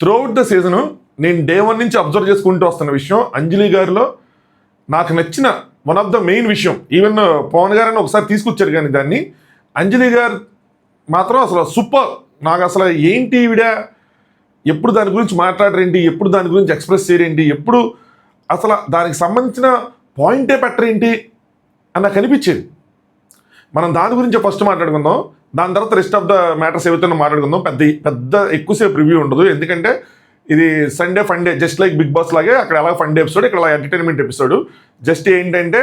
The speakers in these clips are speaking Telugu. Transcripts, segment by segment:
త్రూఅవుట్ ద సీజను నేను డే 1 నుంచి అబ్జర్వ్ చేసుకుంటూ వస్తున్న విషయం, అంజలి గారిలో నాకు నచ్చిన వన్ ఆఫ్ ద మెయిన్ విషయం, ఈవెన్ పవన్ గారని ఒకసారి తీసుకొచ్చారు కానీ దాన్ని, అంజలి గారు మాత్రం అసలు సూపర్. నాకు అసలు ఏంటి ఈవిడ, ఎప్పుడు దాని గురించి మాట్లాడరేంటి, ఎప్పుడు దాని గురించి ఎక్స్ప్రెస్ చేయరేంటి, ఎప్పుడు అసలు దానికి సంబంధించిన పాయింటే పెట్టరేంటి అని నాకు అనిపించేది. మనం దాని గురించి ఫస్ట్ మాట్లాడుకుందాం, దాని తర్వాత రెస్ట్ ఆఫ్ ద మ్యాటర్స్ ఏవైతే మాట్లాడుకుందాం. పెద్ద ఎక్కువసేపు రివ్యూ ఉండదు, ఎందుకంటే ఇది Sunday funday, just like Bigg Boss లాగే. అక్కడ ఎలా ఫండే ఎపిసోడ్, ఇక్కడ ఎంటర్టైన్మెంట్ ఎపిసోడ్. జస్ట్ ఏంటంటే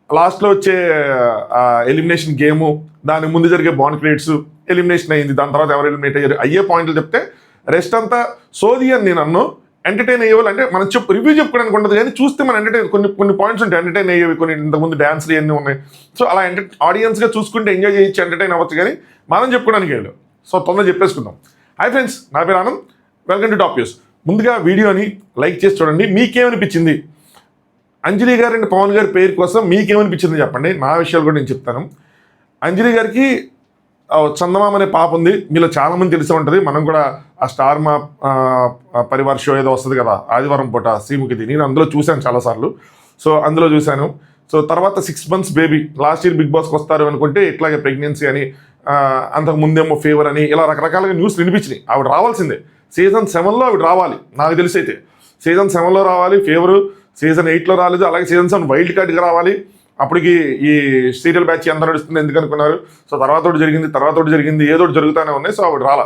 లాస్ట్లో వచ్చే ఎలిమినేషన్ గేము, దాని ముందు జరిగే బాండ్ క్రియేట్స్, ఎలిమినేషన్ అయింది, దాని తర్వాత ఎవరు ఎలిమినేట్ అయ్యారు, అయ్యే పాయింట్లు చెప్తే రెస్ట్ అంతా సోది అని నేను అన్ను. ఎంటర్టైన్ అయ్యేవాళ్ళు అంటే మనం రివ్యూ చెప్పుకోవడానికి ఉండదు, కానీ చూస్తే మన ఎంటర్టైన్ కొన్ని పాయింట్స్ ఉంటాయి ఎంటర్టైన్ అయ్యేవి, కొన్ని ఇంతకుముందు డ్యాన్స్లు ఇవన్నీ ఉన్నాయి. సో అలా ఆడియన్స్గా చూసుకుంటే ఎంజాయ్ చేయొచ్చు, ఎంటర్టైన్ అవ్వచ్చు, కానీ మనం చెప్పుకోవడానికి వెళ్ళాం. సో తొందరగా చెప్పేసుకుందాం. హాయ్ ఫ్రెండ్స్, నా పేరు Anand, welcome to top news. ముందుగా వీడియోని లైక్ చేసి చూడండి. మీకేమనిపించింది అంజలి గారు అండ్ పవన్ గారి పేరు కోసం మీకేమనిపించింది చెప్పండి. నా విషయాలు కూడా నేను చెప్తాను. అంజలి గారికి చందమామ అనే పాప ఉంది, మీలో చాలామంది తెలిసి ఉంటుంది. మనం కూడా ఆ స్టార్ మా పరివార్ షో ఏదో వస్తుంది కదా ఆదివారం పూట, శ్రీముఖిది, నేను అందులో చూశాను చాలాసార్లు. సో అందులో చూశాను. సో తర్వాత 6 months baby, last year Bigg బాస్కి వస్తారు అనుకుంటే ఇట్లాగే ప్రెగ్నెన్సీ అని, అంతకు ముందేమో ఫీవర్ అని, ఇలా రకరకాలుగా న్యూస్ వినిపించినాయి. ఆవిడ రావాల్సిందే, సీజన్ 7లో ఆవిడ రావాలి నాకు తెలిసి అయితే. సీజన్ 7లో రావాలి, ఫీవరు సీజన్ 8లో రాలేదు, అలాగే సీజన్ 7 వైల్డ్ కార్డ్గా రావాలి. అప్పటికి ఈ సీరియల్ బ్యాచ్ ఎంత నడుస్తుంది ఎందుకు అనుకున్నారు. సో తర్వాత ఒకటి జరిగింది, ఏదో ఒకటి జరుగుతూనే ఉన్నాయి. సో ఆవిడ రాలా.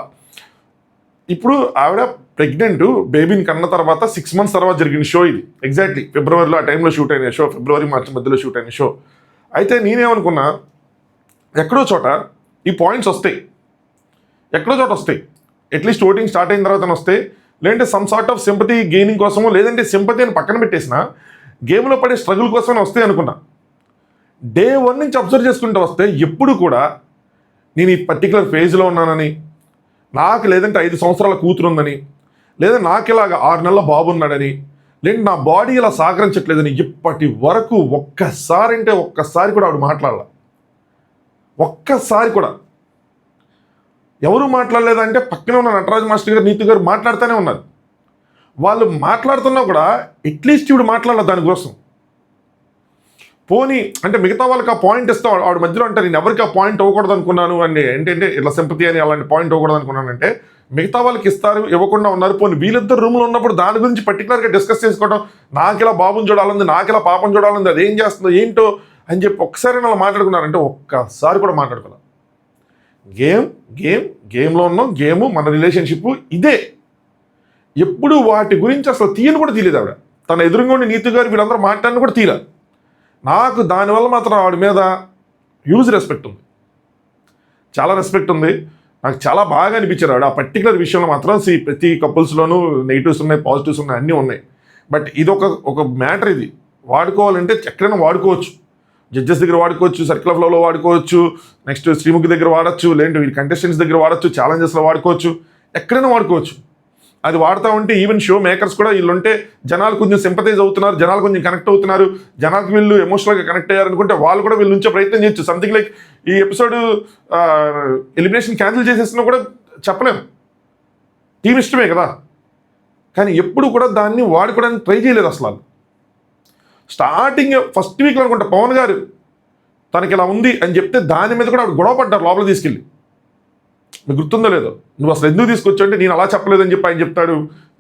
ఇప్పుడు ఆవిడ ప్రెగ్నెంట్, బేబీని కన్న తర్వాత 6 months తర్వాత జరిగిన షో ఇది. ఎగ్జాక్ట్లీ ఫిబ్రవరిలో ఆ టైంలో షూట్ అయిన షో, ఫిబ్రవరి మార్చి మధ్యలో షూట్ అయిన షో. అయితే నేనేమనుకున్నా, ఎక్కడో చోట ఈ పాయింట్స్ వస్తాయి, ఎక్కడో చోట వస్తాయి. అట్లీస్ట్ ఓటింగ్ స్టార్ట్ అయిన తర్వాత వస్తాయి, లేదంటే some sort of sympathy gaining కోసమో, లేదంటే సింపతి అని పక్కన పెట్టేసిన గేమ్లో పడే స్ట్రగుల్ కోసమే వస్తాయి అనుకున్నా. డే 1 నుంచి అబ్జర్వ్ చేసుకుంటూ వస్తే ఎప్పుడు కూడా నేను ఈ పర్టికులర్ ఫేజ్లో ఉన్నానని, నాకు లేదంటే 5 సంవత్సరాల కూతురు ఉందని, లేదా నాకు ఇలాగ 6 నెలల బాబు ఉన్నాడని, లేదంటే నా బాడీ ఇలా సహకరించట్లేదని ఇప్పటి వరకు ఒక్కసారి కూడా ఆవిడ మాట్లాడాల. ఒక్కసారి కూడా ఎవరు మాట్లాడలేదంటే పక్కన ఉన్న నటరాజ్ మాస్టర్ గారు, నీతి గారు మాట్లాడుతూనే ఉన్నారు. వాళ్ళు మాట్లాడుతున్నా కూడా అట్లీస్ట్ ఇప్పుడు మాట్లాడాలి దానికోసం. పోనీ అంటే మిగతా వాళ్ళకి ఆ పాయింట్ ఇస్తాం, ఆవిడ మధ్యలో అంటారు నేను ఎవరికి ఆ పాయింట్ ఇవ్వకూడదు అనుకున్నాను అని, ఏంటంటే ఇట్లా సింపతి అని అలాంటి పాయింట్ ఇవ్వకూడదు అనుకున్నానంటే మిగతా వాళ్ళకి ఇస్తారు, ఇవ్వకుండా ఉన్నారు. పోనీ వీళ్ళిద్దరు రూమ్లో ఉన్నప్పుడు దాని గురించి పర్టికులర్గా డిస్కస్ చేసుకోవడం, నాకు ఇలా బాబుని చూడాలంది, నాకు ఇలా పాపను చూడాలంది, అది ఏం చేస్తుందో ఏంటో అని చెప్పి ఒక్కసారి అలా మాట్లాడుకున్నారంటే ఒక్కసారి కూడా మాట్లాడుకోవాలి. గేమ్లో ఉన్నాం, గేము మన రిలేషన్షిప్ ఇదే. ఎప్పుడు వాటి గురించి అసలు తీయని కూడా తీయలేదు ఆవిడ. తన ఎదురుగా ఉండి నీతి గారు వీళ్ళందరూ మాట్లాడిన కూడా తీయలేదు. నాకు దానివల్ల మాత్రం ఆవిడ మీద హ్యూజ్ రెస్పెక్ట్ ఉంది, చాలా రెస్పెక్ట్ ఉంది. నాకు చాలా బాగా అనిపించారు ఆవిడ ఆ పర్టికులర్ విషయంలో మాత్రం. ప్రతి కపుల్స్లోనూ నెగిటివ్స్ ఉన్నాయి, పాజిటివ్స్ ఉన్నాయి, అన్నీ ఉన్నాయి. బట్ ఇది ఒక మ్యాటర్. ఇది వాడుకోవాలంటే ఎక్కడైనా వాడుకోవచ్చు. జడ్జెస్ దగ్గర వాడుకోవచ్చు, సర్కిల్ ఆఫ్ లవ్లో వాడుకోవచ్చు, నెక్స్ట్ శ్రీముఖి దగ్గర వాడచ్చు, లేదంటే వీళ్ళ కంటెస్టెంట్స్ దగ్గర వాడచ్చు, ఛాలెంజెస్లో వాడుకోవచ్చు, ఎక్కడైనా వాడుకోవచ్చు. అది వాడుతూ ఉంటే ఈవెన్ షో మేకర్స్ కూడా వీళ్ళుంటే జనాలు కొంచెం సింపతైజ్ అవుతున్నారు, జనాలు కొంచెం కనెక్ట్ అవుతున్నారు, జనాలకు వీళ్ళు ఎమోషనల్గా కనెక్ట్ అయ్యారనుకుంటే వాళ్ళు కూడా వీళ్ళు నుంచే ప్రయత్నం చేయొచ్చు. సంథింగ్ లైక్ ఈ ఎపిసోడ్ ఎలిమినేషన్ క్యాన్సిల్ చేసేసినా కూడా చెప్పలేము, టీం ఇష్టమే కదా. కానీ ఎప్పుడు కూడా దాన్ని వాడుకోవడానికి ట్రై చేయలేదు అసలు. స్టార్టింగ్ ఫస్ట్ వీక్లో అనుకుంటా పవన్ గారు తనకి ఇలా ఉంది అని చెప్తే దాని మీద కూడా ఆవిడ గొడవ పడ్డారు లోపల తీసుకెళ్ళి. మీకు గుర్తుందో లేదో, నువ్వు అసలు ఎందుకు తీసుకొచ్చావు అంటే నేను అలా చెప్పలేదని చెప్పి ఆయన చెప్తాడు,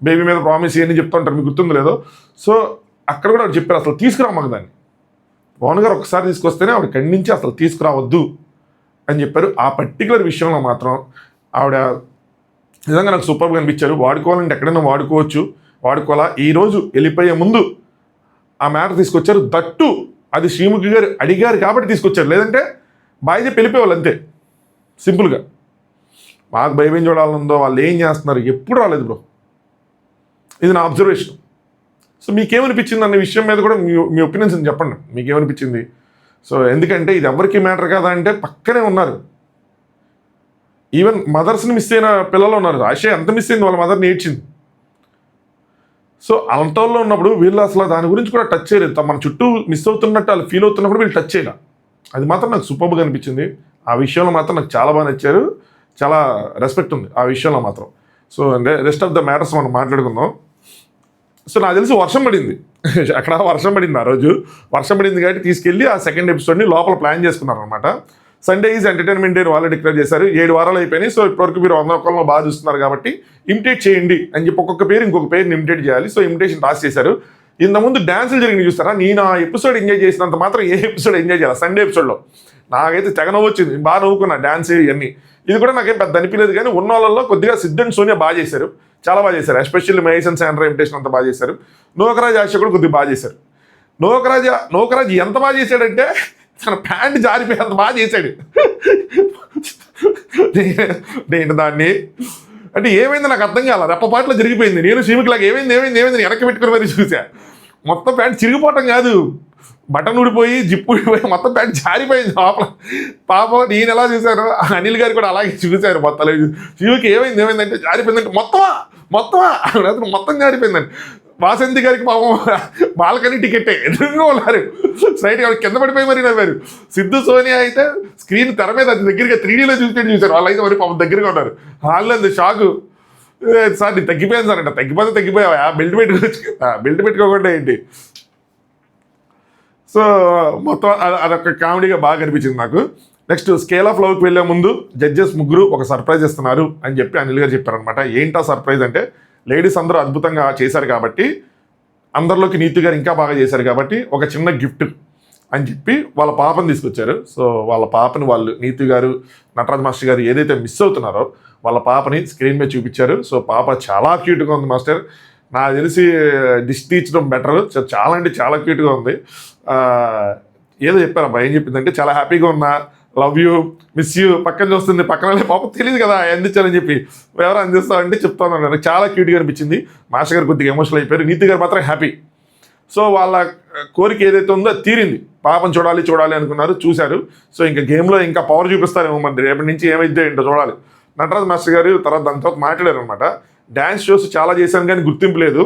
బేబీ మీద ప్రామిస్ అని చెప్తా ఉంటారు, మీకు గుర్తుందో లేదో. సో అక్కడ కూడా ఆవిడ చెప్పారు అసలు తీసుకురా మాకు దాన్ని. పవన్ గారు ఒకసారి తీసుకొస్తేనే ఆవిడ ఖండించి అసలు తీసుకురావద్దు అని చెప్పారు. ఆ పర్టికులర్ విషయంలో మాత్రం ఆవిడ నిజంగా నాకు సూపర్గా అనిపించారు. వాడుకోవాలంటే ఎక్కడైనా వాడుకోవచ్చు, వాడుకోవాలా. ఈరోజు వెళ్ళిపోయే ముందు ఆ మ్యాటర్ తీసుకొచ్చారు. దట్టు అది శ్రీముఖి గారు అడిగారు కాబట్టి తీసుకొచ్చారు, లేదంటే బాయ్ చెప్పి వెళ్ళిపోయేవాళ్ళు అంతే సింపుల్గా. మాకు భయం చూడాలందో వాళ్ళు ఏం చేస్తున్నారు ఎప్పుడు రాలేదు బ్రో, ఇది నా అబ్జర్వేషన్. సో మీకేమనిపించింది అనే విషయం మీద కూడా మీ ఒపీనియన్స్ చెప్పండి, మీకేమనిపించింది. సో ఎందుకంటే ఇది ఎవరికి మ్యాటర్ కాదా అంటే పక్కనే ఉన్నారు. ఈవెన్ మదర్స్ని మిస్ అయిన పిల్లలు ఉన్నారు. ఆశయ ఎంత మిస్ అయింది, వాళ్ళ మదర్ని ఏడ్చింది. సో అంతలో ఉన్నప్పుడు వీళ్ళు అసలు దాని గురించి కూడా టచ్ చేయలేదు. మన చుట్టూ మిస్ అవుతున్నట్టు వాళ్ళు ఫీల్ అవుతున్నప్పుడు వీళ్ళు టచ్ చేయలే. అది మాత్రం నాకు సూపర్గా అనిపించింది. ఆ విషయంలో మాత్రం నాకు చాలా బాగా నచ్చారు, చాలా రెస్పెక్ట్ ఉంది ఆ విషయంలో మాత్రం. సో అంటే రెస్ట్ ఆఫ్ ద మ్యాటర్స్ మనం మాట్లాడుకుందాం. సో నాకు తెలిసి వర్షం పడింది అక్కడ వర్షం పడింది. ఆ రోజు వర్షం పడింది కాబట్టి తీసుకెళ్ళి ఆ సెకండ్ ఎపిసోడ్ని లోపల ప్లాన్ చేసుకున్నారు అనమాట. సండే ఈజ్ ఎంటర్టైన్మెంట్ డే వాళ్ళు డిక్లేర్ చేశారు. 7 వారాలు అయిపోయినాయి. సో ఇప్పటివరకు మీరు 100 ఒక్కళ్ళు బాగా చూస్తున్నారు కాబట్టి ఇమిటేట్ చేయండి అని చెప్పి ఒక్కొక్క పేరు ఇంకొక పేరుని ఇమిటేట్ చేయాలి. సో ఇమిటేషన్ టాస్ చేశారు. ఇంతకుముందు డ్యాన్సులు జరిగిన చూస్తారా, నేను ఆ ఎపిసోడ్ ఎంజాయ్ చేసినంత మాత్రం ఏ ఎపిసోడ్ ఎంజాయ్ చేయాలి. సండే ఎపిసోడ్లో నాకైతే తెగ నవ్వు వచ్చింది, బాగా నవ్వుకున్నా డ్యాన్స్ ఇవన్నీ. ఇది కూడా నాకేం పెద్ద అనిపించలేదు, కానీ ఉన్న వాళ్ళలో కొద్దిగా సిద్ధ్ అండ్ సోనియా బాగా చేశారు, చాలా బాగా చేశారు. Especially Mahesh and Sandra imitation అంతా బాగా చేశారు. నోకరాజ్ ఆశ కూడా కొద్దిగా బాగా చేశారు. నోకరాజ్ ఎంత బాగా చేశాడంటే తన ప్యాంట్ జారిపోయి అంత బాగా చేశాడు. నేను దాన్ని అంటే ఏమైంది నాకు అర్థం కాల, రెప్పపాట్లో జరిగిపోయింది. నేను శ్రీమికిలాగా ఏమైంది వెనక్కి పెట్టుకుని మరి చూసా. మొత్తం ప్యాంట్ చిరిగిపోవటం కాదు, బటన్ ఊడిపోయి జిప్పు ఊడిపోయి మొత్తం ప్యాంట్ జారిపోయింది లోపల. పాపం నేను ఎలా చూశాను, అనిల్ గారు కూడా అలాగే చూశారు. మొత్తం శివుకి ఏమైందంటే జారిపోయిందంటే మొత్తం జారిపోయిందండి. వాసంతి గారికి పాపం బాల్కనీ టికెట్టే ఎదురుగా ఉన్నారు, స్ట్రైట్గా కింద పడిపోయి మరి నవ్వారు. సిద్ధు సోనియా అయితే స్క్రీన్ తెర మీద దగ్గరగా 3Dలో చూశారు. వాళ్ళైతే మరి పాపం దగ్గరగా ఉన్నారు. వాళ్ళు షాకు, సార్ నేను తగ్గిపోయాను సార్ అంటే. తగ్గిపోయావా, బెల్ట్ పెట్టుకోకుండా ఏంటి. సో మొత్తం అదొక కామెడీగా బాగా అనిపించింది నాకు. నెక్స్ట్ స్కేల్ ఆఫ్ లవ్కి వెళ్ళే ముందు జడ్జెస్ ముగ్గురు ఒక సర్ప్రైజ్ ఇస్తున్నారు అని చెప్పి అనిల్ గారు చెప్పారనమాట. ఏంటా సర్ప్రైజ్ అంటే, లేడీస్ అందరూ అద్భుతంగా చేశారు కాబట్టి, అందరిలోకి నీతి గారు ఇంకా బాగా చేశారు కాబట్టి ఒక చిన్న గిఫ్ట్ అని చెప్పి వాళ్ళ పాపని తీసుకొచ్చారు. సో వాళ్ళ పాపని వాళ్ళు నీతి గారు, నటరాజ్ మాస్టర్ గారు ఏదైతే మిస్ అవుతున్నారో వాళ్ళ పాపని స్క్రీన్ మీద చూపించారు. సో పాప చాలా క్యూట్గా ఉంది మాస్టర్. నాకు తెలిసి డిష్ తీర్చడం బెటర్, చాలా అంటే చాలా క్యూట్గా ఉంది. ఏదో చెప్పారబ్బా, ఏం చెప్పిందంటే చాలా హ్యాపీగా ఉన్నా, లవ్ యూ, మిస్ యూ, పక్కన చూస్తుంది, పక్కన పాప తెలియదు కదా అందించాలని చెప్పి ఎవరు అందిస్తారంటే చెప్తాను. నాకు చాలా క్యూట్గా అనిపించింది. మాస్టర్ గారు కొద్దిగా ఎమోషనల్ అయిపోయారు, నీతి గారు మాత్రం హ్యాపీ. సో వాళ్ళ కోరిక ఏదైతే ఉందో తీరింది. పాపం చూడాలి అనుకున్నారు, చూశారు. సో ఇంకా గేమ్లో ఇంకా పవర్ చూపిస్తారేమో, మరి రేపటి నుంచి ఏమైతే ఏంటో చూడాలి. నటరాజ్ మాస్టర్ గారు తర్వాత దాని తర్వాత మాట్లాడారు అనమాట. డ్యాన్స్ షోస్ చాలా చేశాను కానీ గుర్తింపు లేదు,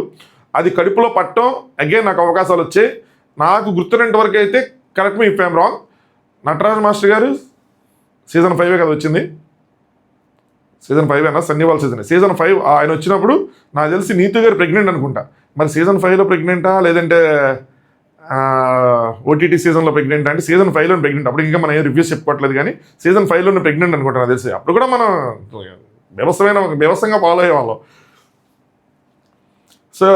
అది కడుపులో పట్టడం అగైన్ నాకు అవకాశాలు వచ్చాయి. నాకు గుర్తున్నంత వరకు అయితే, correct me if I'm wrong, Nataraj master గారు సీజన్ 5 కదా వచ్చింది, సీజన్ 5 అయినా సన్నివాల్ సీజన్ 5 ఆయన వచ్చినప్పుడు నాకు తెలిసి నీతు గారు ప్రెగ్నెంట్ అనుకుంటా. మరి సీజన్ 5లో ప్రెగ్నెంటా లేదంటే ఓటీటీ సీజన్లో ప్రెగ్నెంట్ అంటే సీజన్ 5లో ప్రెగ్నెంట్. అప్పుడు ఇంకా మనం ఏం రివ్యూస్ చెప్పుకోవట్లేదు, కానీ సీజన్ 5లోనే ప్రెగ్నెంట్ అనుకుంటా నాకు తెలిసి. అప్పుడు కూడా మనం వ్యవస్థగా ఫాలో అయ్యేవాళ్ళం. సో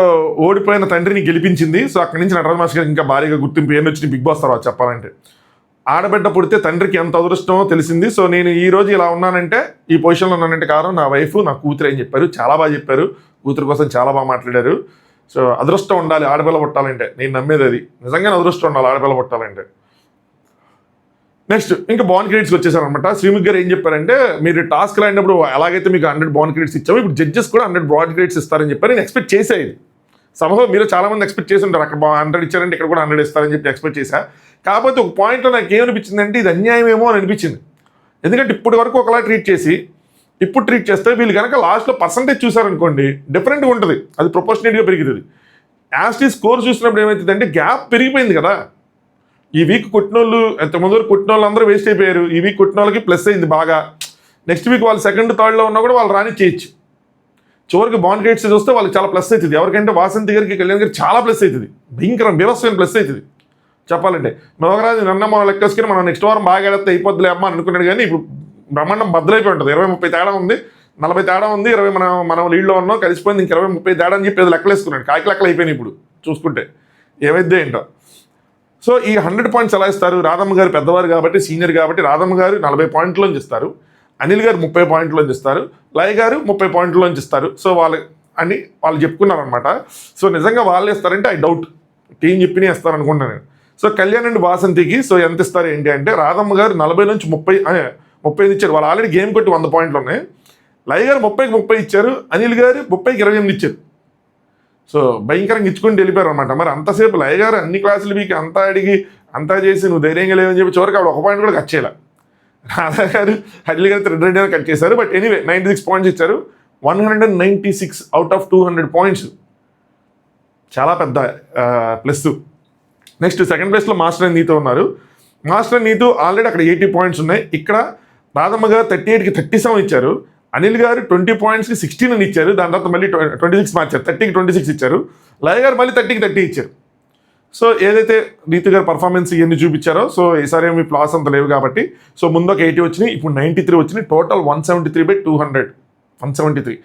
ఓడిపోయిన తండ్రిని గెలిపించింది. సో అక్కడి నుంచి నటరాజ్ మాస్టర్ గారికి ఇంకా భారీగా గుర్తింపు ఏమి వచ్చింది బిగ్ బాస్ తర్వాత చెప్పాలంటే. ఆడబిడ్డ పుడితే తండ్రికి ఎంత అదృష్టమో తెలిసింది. సో నేను ఈ రోజు ఇలా ఉన్నానంటే, ఈ పొజిషన్లో ఉన్నానంటే కారణం నా వైఫ్, నా కూతురు అని చెప్పారు. చాలా బాగా చెప్పారు, కూతురు కోసం చాలా బాగా మాట్లాడారు. సో అదృష్టం ఉండాలి ఆడపిల్ల పుట్టాలంటే, నేను నమ్మేది అది. నిజంగానే అదృష్టం ఉండాలి ఆడపిల్ల పుట్టాలంటే. నెక్స్ట్ ఇంకా బాన్ క్రెడిట్స్కి వచ్చేసారనమాట. శ్రీముఖ్ గారు ఏం చెప్పారంటే, మీరు టాస్క్లు అయినప్పుడు ఎలాగైతే మీకు 100 బాన్ క్రెడిట్స్ ఇచ్చామో, ఇప్పుడు జడ్జెస్ కూడా 100 బాన్ క్రెడిట్స్ ఇస్తారని చెప్పారు. నేను ఎక్స్పెక్ట్ చేసేది సమూహం, మీరు చాలామంది ఎక్స్పెక్ట్ చేసి ఉంటారు, అక్కడ 100 ఇచ్చారంటే ఇక్కడ కూడా 100 ఇస్తారని చెప్పి ఎక్స్పెక్ట్ చేశా. కాకపోతే ఒక పాయింట్లో నాకు ఏమనిపించింది అంటే, ఇది అన్యాయమేమో అని అనిపించింది. ఎందుకంటే ఇప్పటి వరకు ఒకలా ట్రీట్ చేసి ఇప్పుడు ట్రీట్ చేస్తే, వీళ్ళు కనుక లాస్ట్లో పర్సంటేజ్ చూసారనుకోండి డిఫరెంట్గా ఉంటుంది, అది ప్రొపోర్షనేట్గా పెరుగుతుంది. యాస్టీ స్కోర్ చూసినప్పుడు ఏమవుతుందంటే గ్యాప్ పెరిగిపోయింది కదా. ఈ వీక్ కొట్టిన వాళ్ళు, ఎంతమంది వరకు కొట్టిన వాళ్ళు అందరూ వేస్ట్ అయిపోయారు. ఈ వీక్ కొట్టిన వాళ్ళకి ప్లస్ అయింది బాగా. నెక్స్ట్ వీక్ వాళ్ళు సెకండ్ థర్డ్లో ఉన్నా కూడా వాళ్ళు రాని చేయొచ్చు. చివరికి బాండ్ క్రెడిట్స్ చూస్తే వాళ్ళకి చాలా ప్లస్ అవుతుంది. ఎవరికంటే వాసంతి గారికి, కళ్యాణ్ గారికి చాలా ప్లస్ అవుతుంది, భయంకరం బీభత్సమైన ప్లస్ అవుతుంది చెప్పాలంటే. నోగరాజు నన్న మనం లెక్కేసుకుని మనం నెక్స్ట్ వారం బాగా ఎడితే అయిపోద్దులే అమ్మ అనుకున్నాడు, కానీ ఇప్పుడు బ్రహ్మాండం బద్దలైపోయి ఉంటుంది. 20-30 తేడా ఉంది, 40 తేడా ఉంది, 20 మనం లీడ్లో ఉన్నాం, కలిసిపోయింది. ఇంక 20-30 తేడా అని చెప్పి అది లెక్కలేసుకున్నాడు. కాకి లెక్కలు అయిపోయినాయి ఇప్పుడు చూసుకుంటే, ఏమైతే ఏంటో. సో ఈ 100 పాయింట్స్ ఎలా ఇస్తారు? రాధమ్మ గారు పెద్దవారు కాబట్టి, సీనియర్ కాబట్టి రాధమ్మ గారు 40 పాయింట్లోంచి ఇస్తారు, అనిల్ గారు 30 పాయింట్లోంచి ఇస్తారు, లయ గారు 30 పాయింట్లోంచి ఇస్తారు. సో వాళ్ళు చెప్పుకున్నారనమాట. సో నిజంగా వాళ్ళు ఇస్తారంటే ఐ డౌట్, టీం చెప్పినే ఇస్తారు అనుకుంటున్నాను నేను. సో కళ్యాణ్ అండ్ వాసంతికి సో ఎంత ఇస్తారు ఏంటి అంటే, రాధమ్మ గారు 40 నుంచి 30 ఇచ్చారు. వాళ్ళు ఆల్రెడీ గేమ్ కొట్టి 100 పాయింట్లు ఉన్నాయి. లయ గారు 30కి 30 ఇచ్చారు, అనిల్ గారు 30కి 28 ఇచ్చారు. సో భయంకరంగా ఇచ్చుకుంటూ వెళ్ళిపోయారు అనమాట. మరి అంతసేపు లయ గారు అన్ని క్లాసులు మీకు అంతా అడిగి అంతా చేసి నువ్వు ధైర్యంగా లేవని చెప్పి చివరికి ఆవిడ 1 పాయింట్ కూడా కట్ చేయాలి. రాధా గారు అనిల్ గారు 2 కట్ చేశారు. బట్ ఎనీవే 96 పాయింట్స్ ఇచ్చారు. 196 అవుట్ ఆఫ్ 200 పాయింట్స్ చాలా పెద్ద ప్లస్. నెక్స్ట్ సెకండ్ ప్లేస్లో మాస్టర్ అండ్ నీతో ఉన్నారు. మాస్టర్ అండ్ నీతో ఆల్రెడీ అక్కడ 80 పాయింట్స్ ఉన్నాయి. ఇక్కడ రాధమ్మ గారు 38కి 37 ఇచ్చారు, అనిల్ గారు 20 పాయింట్స్కి 16 అని ఇచ్చారు, దాని తర్వాత మళ్ళీ 26 మార్చారు, 30కి 26 ఇచ్చారు. లయ గారు మళ్ళీ 30కి 30 ఇచ్చారు. సో ఏదైతే రీతు గారు పర్ఫార్మెన్స్ ఇవన్నీ చూపించారో, సో ఈసారి ఏమి ప్లాస్ అంత లేవు కాబట్టి, సో ముందు ఒక 80 వచ్చినాయి, ఇప్పుడు 93 వచ్చినాయి, టోటల్ 173/200. 173.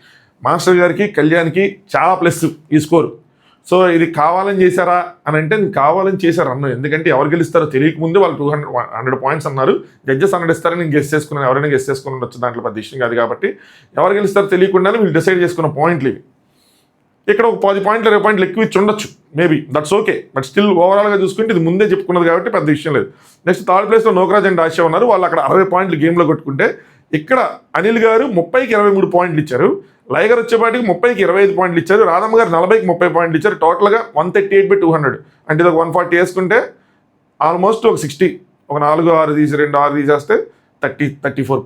మాస్టర్ గారికి కళ్యాణ్కి చాలా ప్లస్ ఈ స్కోర్. సో ఇది కావాలని చేశారా అని అంటే కావాలని చేశారు అన్న, ఎందుకంటే ఎవరు గెలుస్తారో తెలియకముందు వాళ్ళు 100 పాయింట్స్ అన్నారు. జడ్జెస్ 100 ఇస్తారని నేను గెస్ట్ చేసుకున్నాను, ఎవరైనా గెస్ట్ చేసుకుని ఉండొచ్చు, దాంట్లో పెద్ద ఇష్టం కాదు కాబట్టి ఎవరు గెలుస్తారో తెలియకుండానే వీళ్ళు డిసైడ్ చేసుకున్న పాయింట్లు ఇవి. ఇక్కడ ఒక 10 పాయింట్లు 20 పాయింట్లు ఎక్కువ ఇచ్చి ఉండొచ్చు, maybe that's okay, but still ఓవరాల్గా చూసుకుంటే ఇది ముందే చెప్పుకున్నది కాబట్టి పెద్ద విషయం లేదు. నెక్స్ట్ థర్డ్ ప్లేస్లో నోకరాజ్ అండ్ ఆశా ఉన్నారు, వాళ్ళు అక్కడ 60 పాయింట్లు గేమ్లో కొట్టుకుంటే ఇక్కడ అనిల్ గారు 30కి 23 పాయింట్లు ఇచ్చారు, లయ గారు వచ్చేపాటికి 30కి 25 పాయింట్లు ఇచ్చారు, రాధమ్మ గారు 40కి 30 పాయింట్లు ఇచ్చారు, టోటల్గా 138/200. అంటే ఇది ఒక 140 వేసుకుంటే ఆల్మోస్ట్ ఒక 60, ఒక 4-6 తీసి 2-6 తీసేస్తే 54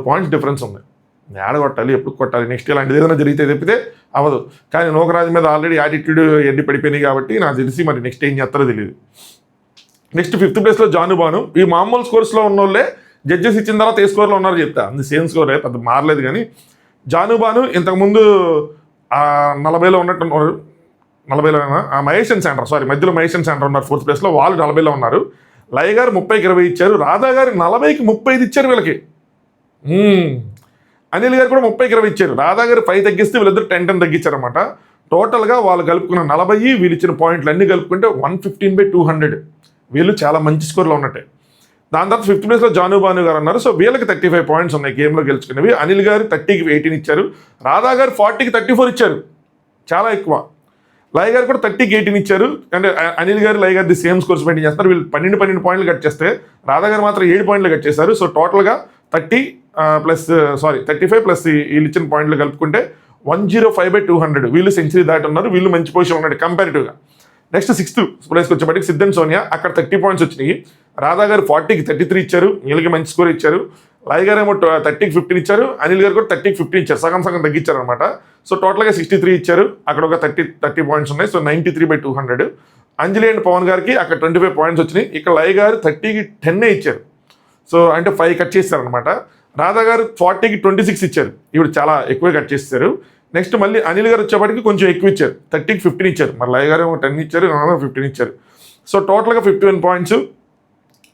పాయింట్స్ డిఫరెన్స్ ఉంది. ఏడ కొట్టాలి, ఎప్పుడు కొట్టాలి, నెక్స్ట్ ఇలాంటిది ఏదైనా జరిగితే తప్పితే అవ్వదు. కానీ నోకరాజు మీద ఆల్రెడీ యాటిట్యూడ్ ఎన్ని పడిపోయినాయి కాబట్టి నాకు తెలిసి మరి నెక్స్ట్ ఏం చేస్తారో తెలియదు. నెక్స్ట్ 5th ప్లేస్లో జానుబాను. ఈ మామూలు స్కోర్స్లో ఉన్న వాళ్ళే జడ్జెస్ ఇచ్చిన తర్వాత ఏ స్కోర్లో ఉన్నారో చెప్తా, అందు సేమ్ స్కోరే, పెద్ద మారలేదు. కానీ జానుబాను ఇంతకుముందు 40లో ఉన్నట్టున్నారు, 40లో మహేష్ అండ్ సెంటర్, మధ్యలో మహేష్ అండ్ సెంటర్ ఉన్నారు 4th ప్లేస్లో, వాళ్ళు 40లో ఉన్నారు. లయ గారు 30కి 20 ఇచ్చారు, రాధా గారు 40కి 35 ఇచ్చారు వీళ్ళకి. అనిల్ గారు కూడా 30కి 20 ఇచ్చారు, రాధా గారు 5 తగ్గిస్తే వీళ్ళిద్దరు 10 తగ్గించారనమాట. టోటల్గా వాళ్ళు కలుపుకున్న 40, వీళ్ళు ఇచ్చిన పాయింట్లు అన్నీ కలుపుకుంటే 115/200. వీళ్ళు చాలా మంచి స్కోర్లో ఉన్నట్టే. దాని తర్వాత 5th ప్లేస్లో జానుబాను గారు అన్నారు. సో వీళ్ళకి 35 పాయింట్స్ ఉన్నాయి గేమ్లో గెలుచుకునేవి. అనిల్ గారు 30కి 18 ఇచ్చారు, రాధా గారు 40కి 34 ఇచ్చారు, చాలా ఎక్కువ. లయ గారు కూడా 30కి 18 ఇచ్చారు. అంటే అనిల్ గారు లయ గారి సేమ్ స్కోర్స్ మెయింటైన్ చేస్తారు. వీళ్ళు 12 పాయింట్లు కట్ చేస్తే రాధా గారు మాత్రం 7 పాయింట్లు కట్ చేశారు. సో టోటల్గా 35 ప్లస్ వీళ్ళు ఇచ్చిన పాయింట్లు కలుపుకుంటే 105/200. వీళ్ళు సెంచరీ దాటి ఉన్నారు, వీళ్ళు మంచి పొజిషన్ ఉన్నాడు కంపారిటివ్గా. నెక్స్ట్ 6th ప్లేస్కి వచ్చేప్పటికి సిద్ధన్ సోనియా, అక్కడ 30 పాయింట్స్ వచ్చినాయి. రాధా గారు 40కి 33 ఇచ్చారు, వీళ్ళకి మంచి స్కోర్ ఇచ్చారు. లయ గారు ఏమో 30కి 15 ఇచ్చారు, అనిల్ గారు కూడా 30కి 15 ఇచ్చారు, సగం తగ్గించారు అనమాట. సో టోటల్గా 63 ఇచ్చారు, అక్కడ ఒక 30 పాయింట్స్ ఉన్నాయి. సో 93/200. అంజలి అండ్ పవన్ గారికి అక్కడ 25 పాయింట్స్ వచ్చినాయి. ఇక్కడ లయ గారు 30కి 10 ఇచ్చారు, సో అంటే 5 కట్ చేస్తారు అనమాట. రాధా గారు 40కి 26 ఇచ్చారు, ఇప్పుడు చాలా ఎక్కువే కట్ చేస్తారు. నెక్స్ట్ మళ్ళీ అనిల్ గారు వచ్చేప్పటికి కొంచెం ఎక్కువ ఇచ్చారు, 30కి 15 ఇచ్చారు, మరి లయ గారు 10 ఇచ్చారు, 15 ఇచ్చారు. సో టోటల్గా 51 పాయింట్స్,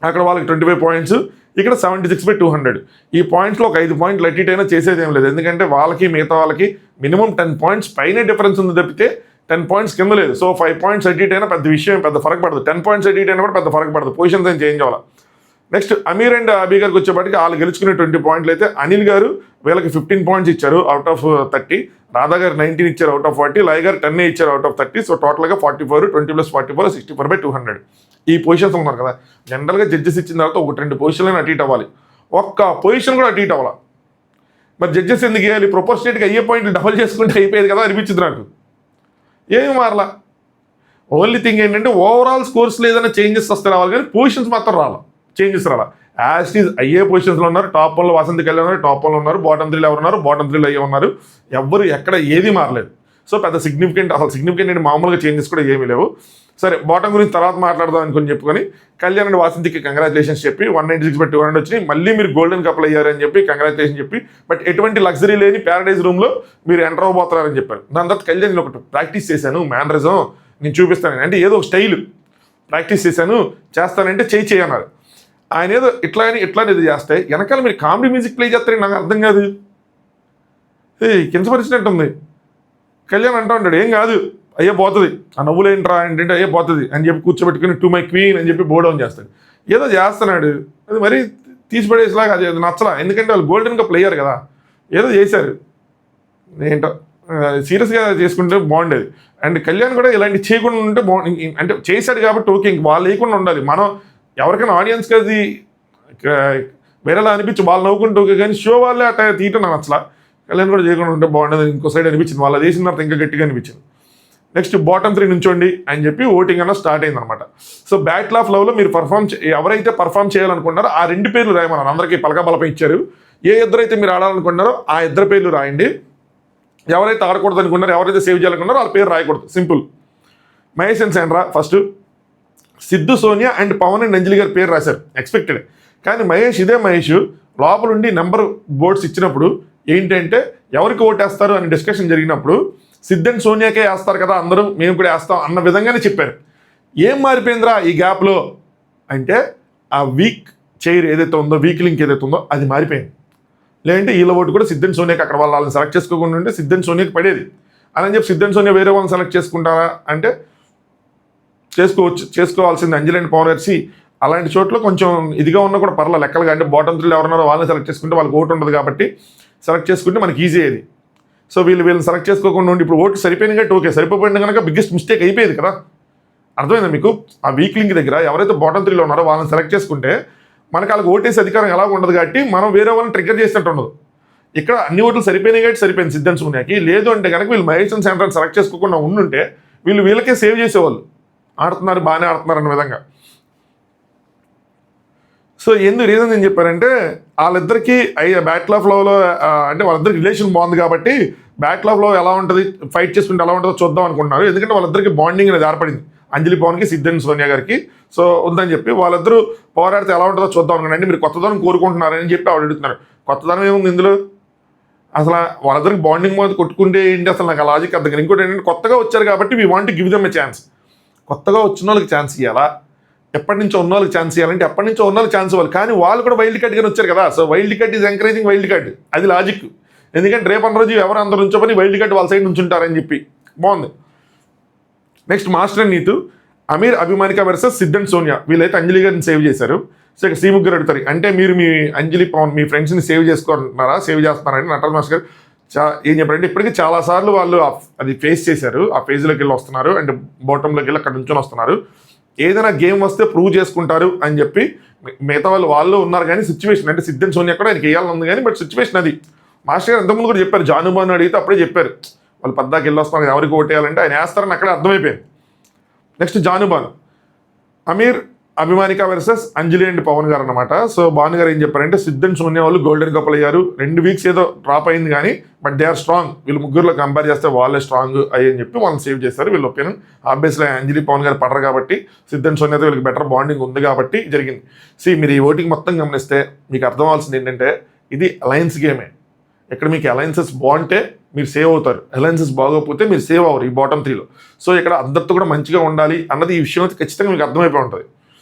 అక్కడ వాళ్ళకి 25 పాయింట్స్, ఇక్కడ 76/200. ఈ పాయింట్స్లో ఒక 5 పాయింట్లు అటు అయినా చేసేది ఏం లేదు, ఎందుకంటే వాళ్ళకి మిగతా వాళ్ళకి మినిమం 10 పాయింట్స్ పైనే డిఫరెన్స్ ఉంది తప్పితే 10 పాయింట్స్ కింద లేదు. సో 5 పాయింట్స్ అటు అయినా పెద్ద విషయం, పెద్ద ఫరక్ పడదు. 10 పాయింట్స్ అటు అయినా కూడా పెద్ద ఫరక్ పడదు, పొజిషన్స్ ఏం చేంజ్ అవ్వాలి. నెక్స్ట్ అమీర్ అండ్ అబీ గారికి వచ్చేప్పటికి వాళ్ళు గెలుచుకునే 20 పాయింట్లు అయితే అనిల్ గారు వీళ్ళకి 15 పాయింట్స్ ఇచ్చారు అవుట్ ఆఫ్ 30, రాధా గారు 19 ఇచ్చారు అవుట్ ఆఫ్ 40, లయ గారు 10 ఇచ్చారు అవుట్ ఆఫ్ 30. సో టోటల్గా 44, 20 + 44 64/200. ఈ పొజిషన్స్ ఉన్నారు కదా, జనరల్గా జడ్జెస్ ఇచ్చిన తర్వాత 1-2 పొజిషన్లను అటు ఇటు అవ్వాలి, ఒక్క పొజిషన్ కూడా అటు ఇటు అవ్వాలి. మరి జడ్జెస్ ఎందుకు వేయాలి, ప్రొపోర్షనేట్గా అయ్యే పాయింట్లు డబల్ చేసుకుంటే అయిపోయేది కదా అనిపించింది నాకు. ఏమి మారలా, ఓన్లీ థింగ్ ఏంటంటే ఓవరాల్ స్కోర్స్లో ఏదైనా చేంజెస్ వస్తే రావాలి, కానీ పొజిషన్స్ మాత్రం రాలా, చేంజెస్ రాలా. యాజ్ ఈజ్ అయ్యే పొజిషన్స్లో ఉన్నారు. టాప్ 1లో వసంత్ కళ్యాణ్ ఉన్నారు, టాప్ 1లో ఉన్నారు. బాటమ్ 3లో ఎవరు ఉన్నారు, బాటమ్ 3లో అయ్యే ఉన్నారు. ఎవ్వరు ఎక్కడ ఏది మారలేదు. సో పెద్ద సిగ్నిఫికెంట్ అంటే మామూలుగా చేంజెస్ కూడా ఏమీ లేవు. సరే, బాటమ్ గురించి తర్వాత మాట్లాడదాం అనుకుని చెప్పుకొని కళ్యాణ్ అండ్ వాసంతికి కంగ్రాచులేషన్స్ చెప్పి 196/200 వచ్చినాయి. మళ్ళీ మీరు గోల్డెన్ కప్లు అయ్యారని చెప్పి కంగ్రాచులేషన్ చెప్పి, బట్ ఎటువంటి లగ్జరీ లేని ప్యారడైజ్ రూమ్లో మీరు ఎంటర్ అవ్వబోతున్నారని చెప్పారు. దాని తర్వాత కళ్యాణ్ నేను ఒకటి ప్రాక్టీస్ చేశాను, మేనరిజం నేను చూపిస్తాను అంటే ఏదో ఒక స్టైల్ ప్రాక్టీస్ చేస్తానంటే చేయన్నారు. ఆయన ఏదో ఇట్లా ఇది చేస్తే వెనకాల మీరు కామెడీ మ్యూజిక్ ప్లే చేస్తారని నాకు అర్థం కాదు, కించపరిచినట్టు ఉంది. కళ్యాణ్ అంటూ ఉంటాడు, ఏం కాదు అయ్యే పోతుంది, ఆ నవ్వులు ఏంట్రా ఏంటంటే అయ్యే పోతుంది అని చెప్పి కూర్చోబెట్టుకుని టు మై క్వీన్ అని చెప్పి బోర్డౌన్ చేస్తాడు. ఏదో చేస్తున్నాడు, అది మరీ తీసిపడేసేలాగా అది నచ్చలా, ఎందుకంటే వాళ్ళు గోల్డెన్ కప్ ప్లేయర్ కదా, ఏదో చేశారు. ఏంటో సీరియస్గా చేసుకుంటే బాగుండేది. అండ్ కళ్యాణ్ కూడా ఇలాంటి చేయకుండా ఉంటే బాగుంది, అంటే చేశాడు కాబట్టి ఓకే, ఇంక వాళ్ళు లేకుండా ఉండాలి. మనం ఎవరికైనా ఆడియన్స్కి అది వేరేలా అనిపించి వాళ్ళు నవ్వుకుంటూ ఓకే, కానీ షో వాళ్ళే అట్లా తీయటం నాకు నచ్చలా. కళ్యాణ్ కూడా చేయకుండా ఉంటే బాగుండేది ఇంకో సైడ్ అనిపించింది, వాళ్ళు చేసిన తర్వాత ఇంకా గట్టిగా అనిపించింది. నెక్స్ట్ బాటమ్ 3 నుంచోండి అని చెప్పి ఓటింగ్ అన్న స్టార్ట్ అయిందనమాట. సో బ్యాటిల్ ఆఫ్ లవ్లో మీరు ఎవరైతే పర్ఫామ్ చేయాలనుకుంటారో ఆ 2 పేర్లు రాయమన్నారు. అందరికీ పలక బలపై ఇచ్చారు. ఏ ఇద్దరైతే మీరు ఆడాలనుకుంటున్నారో ఆ 2 పేర్లు రాయండి. ఎవరైతే ఆడకూడదు అనుకున్నారో, ఎవరైతే సేవ్ చేయాలనుకున్నారో వాళ్ళ పేరు రాయకూడదు, simple. Mahesh and Sandra first, Siddhu Sonia and Pavan and Anjali గారి పేరు రాశారు, ఎక్స్పెక్టెడ్. కానీ మహేష్ లోపల ఉండి నెంబర్ బోర్డ్స్ ఇచ్చినప్పుడు ఏంటంటే ఎవరికి ఓటేస్తారు అని డిస్కషన్ జరిగినప్పుడు సిద్ధ్ అండ్ సోనియాకే వేస్తారు కదా అందరూ, మేము కూడా వేస్తాం అన్న విధంగానే చెప్పారు. ఏం మారిపోయిందిరా ఈ గ్యాప్లో అంటే ఆ వీక్ చైర్ ఏదైతే ఉందో, వీక్ లింక్ ఏదైతే ఉందో అది మారిపోయింది. లేదంటే వీళ్ళ ఓటు కూడా సిద్ధ్ అండ్ సోనియాకి అక్కడ వాళ్ళని సెలెక్ట్ చేసుకోకుండా ఉంటే సిద్ధ్ అండ్ సోనియాకి పడేది. అని చెప్పి సిద్ధ్ అండ్ సోనియా వేరే వాళ్ళని సెలెక్ట్ చేసుకుంటారా అంటే చేసుకోవాల్సింది అంజలి అండ్ పవన్ గారు. అలాంటి చోట్ల కొంచెం ఇదిగా ఉన్నా కూడా పర్లేదు లెక్కలుగా, అంటే బాటమ్ 3 ఎవరున్నారో వాళ్ళని సెలెక్ట్ చేసుకుంటే వాళ్ళకి ఓటు ఉండదు కాబట్టి సెలెక్ట్ చేసుకుంటే మనకి ఈజీ అయ్యేది. సో వీళ్ళని సెలెక్ట్ చేసుకోకుండా ఉండి ఇప్పుడు ఓటు సరిపోయింది కాబట్టి ఓకే, సరిపోయింది కనుక బిగ్గెస్ట్ మిస్టేక్ అయిపోయేది కదా. అర్థమైందా మీకు? ఆ వీక్ లింక్ దగ్గర ఎవరైతే బాటమ్ 3లో ఉన్నారో వాళ్ళని సెలెక్ట్ చేసుకుంటే మనకు వాళ్ళకి ఓటేసే అధికారం ఎలా ఉండదు కాబట్టి మనం వేరే వాళ్ళని ట్రిగ్గర్ చేసినట్టు ఉండదు. ఇక్కడ అన్ని ఓట్లు సరిపోయినాయి కాబట్టి సరిపోయింది సిద్ధ్ అండ్ సోనియాకి. లేదు అంటే కనుక వీళ్ళు మహేష్ అండ్ సెంట్రల్ సెలెక్ట్ చేసుకోకుండా ఉండుంటే వీళ్ళకే సేవ్ చేసేవాళ్ళు, ఆడుతున్నారు బాగానే ఆడుతున్నారు అన్న విధంగా. సో ఎందుకు రీజన్ ఏం చెప్పారంటే వాళ్ళిద్దరికి బ్యాటిల్ ఆఫ్ లవ్లో అంటే వాళ్ళిద్దరికి రిలేషన్ బాగుంది కాబట్టి బ్యాటిల్ ఆఫ్ లవ్ ఎలా ఉంటుంది, ఫైట్ చేసుకుంటే ఎలా ఉంటుందో చూద్దాం అనుకుంటున్నారు. ఎందుకంటే వాళ్ళిద్దరికి బాండింగ్ అనేది ఏర్పడింది, అంజలి పవన్కి, సిద్ధ్ అండ్ సోనియా గారికి. సో ఉందని చెప్పి వాళ్ళిద్దరూ పోరాడితే ఎలా ఉంటుందో చూద్దాం అనుకున్నాను. అంటే మీరు కొత్తదనం కోరుకుంటున్నారని చెప్పి ఆవిడ అడుగుతున్నారు. కొత్తదనం ఏముంది ఇందులో? అసలు వాళ్ళిద్దరికి బాండింగ్ మీద కొట్టుకుంటే ఏంటి అసలు నాకు ఆ లాజిక్ అర్థం కాదు. ఇంకోటి ఏంటంటే కొత్తగా వచ్చారు కాబట్టి we want give them a chance. కొత్తగా వచ్చిన వాళ్ళకి ఛాన్స్ ఇవ్వాలా, ఎప్పటి నుంచో ఉన్న వాళ్ళకి ఛాన్స్ ఇవ్వాలంటే ఎప్పటి నుంచో ఉన్న వాళ్ళకి ఛాన్స్ ఇవ్వాలి. కానీ వాళ్ళు కూడా వైల్డ్ కార్డ్ గానే వచ్చారు కదా. So wild card is encouraging wild card, అది లాజిక్. ఎందుకంటే రేపటి రోజు ఎవరు అందరు నుంచో పని వైల్డ్ కార్డ్ వాళ్ళ సైడ్ నుంచి ఉంటారని చెప్పి బాగుంది. Next master and Neetu, Amir Abhimanika versus Siddh and Sonia. వీళ్ళైతే అంజలి గారిని సేవ్ చేశారు. సో ఇక్కడ శ్రీముఖ్ గారు అడుగుతారు, అంటే మీరు మీ అంజలి పవన్ మీ ఫ్రెండ్స్ని సేవ్ చేసుకుంటున్నారా, సేవ్ చేస్తున్నారంటే నటరాజ్ మాస్టర్ గారు ఏం చెప్పారంటే ఇప్పటికీ చాలాసార్లు వాళ్ళు అది ఫేస్ చేశారు, ఆ ఫేజ్లోకి వెళ్ళి వస్తున్నారు, అండ్ బాటంలోకి వెళ్ళి అక్కడ నుంచి వస్తున్నారు. ఏదైనా గేమ్ వస్తే ప్రూవ్ చేసుకుంటారు అని చెప్పి మిగతా వాళ్ళు ఉన్నారు. కానీ సిచ్యువేషన్ అంటే సిద్ధ్ అండ్ సోనియా కూడా ఆయనకి వేయాలని ఉంది కానీ బట్ సిచ్యువేషన్ అది. మాస్టర్ గారు ఎంతమంది కూడా చెప్పారు, జానుబాను అడిగితే అప్పుడే చెప్పారు వాళ్ళు పద్దాకి వెళ్ళి వస్తున్నారు, ఎవరికి ఓటేయాలంటే ఆయన వేస్తారని అక్కడే అర్థమైపోయింది. నెక్స్ట్ జానుబాను, అమీర్ అభిమానిక వర్సెస్ అంజలి అండ్ పవన్ గారు అనమాట. సో భాను గారు ఏం చెప్పారంటే సిద్ధ్ అండ్ సోనియా వాళ్ళు గోల్డెన్ కపుల్ అయ్యారు. 2 వీక్స్ ఏదో డ్రాప్ అయింది కానీ బట్ దే ఆర్ స్ట్రాంగ్. వీళ్ళు ముగ్గురులో కంపేర్ చేస్తే వాళ్ళే స్ట్రాంగ్ అయ్యని చెప్పి వాళ్ళని సేవ్ చేస్తారు. వీళ్ళ ఒపీనియన్ ఆబ్వియస్లీ అంజలి పవన్ గారు పడరు కాబట్టి సిద్ధ్ అండ్ సోనియాతో వీళ్ళకి బెటర్ బాండింగ్ ఉంది కాబట్టి జరిగింది. మీరు ఈ ఓటింగ్ మొత్తం గమనిస్తే మీకు అర్థం అవ్వాల్సింది ఏంటంటే ఇది అలయన్స్ గేమే. ఇక్కడ మీకు అలయన్సెస్ బాగుంటే మీరు సేవ్ అవుతారు, అలయన్సెస్ బాగోకపోతే మీరు సేవ్ అవ్వరు ఈ బాటమ్ 3లో. సో ఇక్కడ అందరితో కూడా మంచిగా ఉండాలి అన్నది ఈ విషయం అయితే ఖచ్చితంగా మీకు అర్థమైపోయి ఉంటుంది.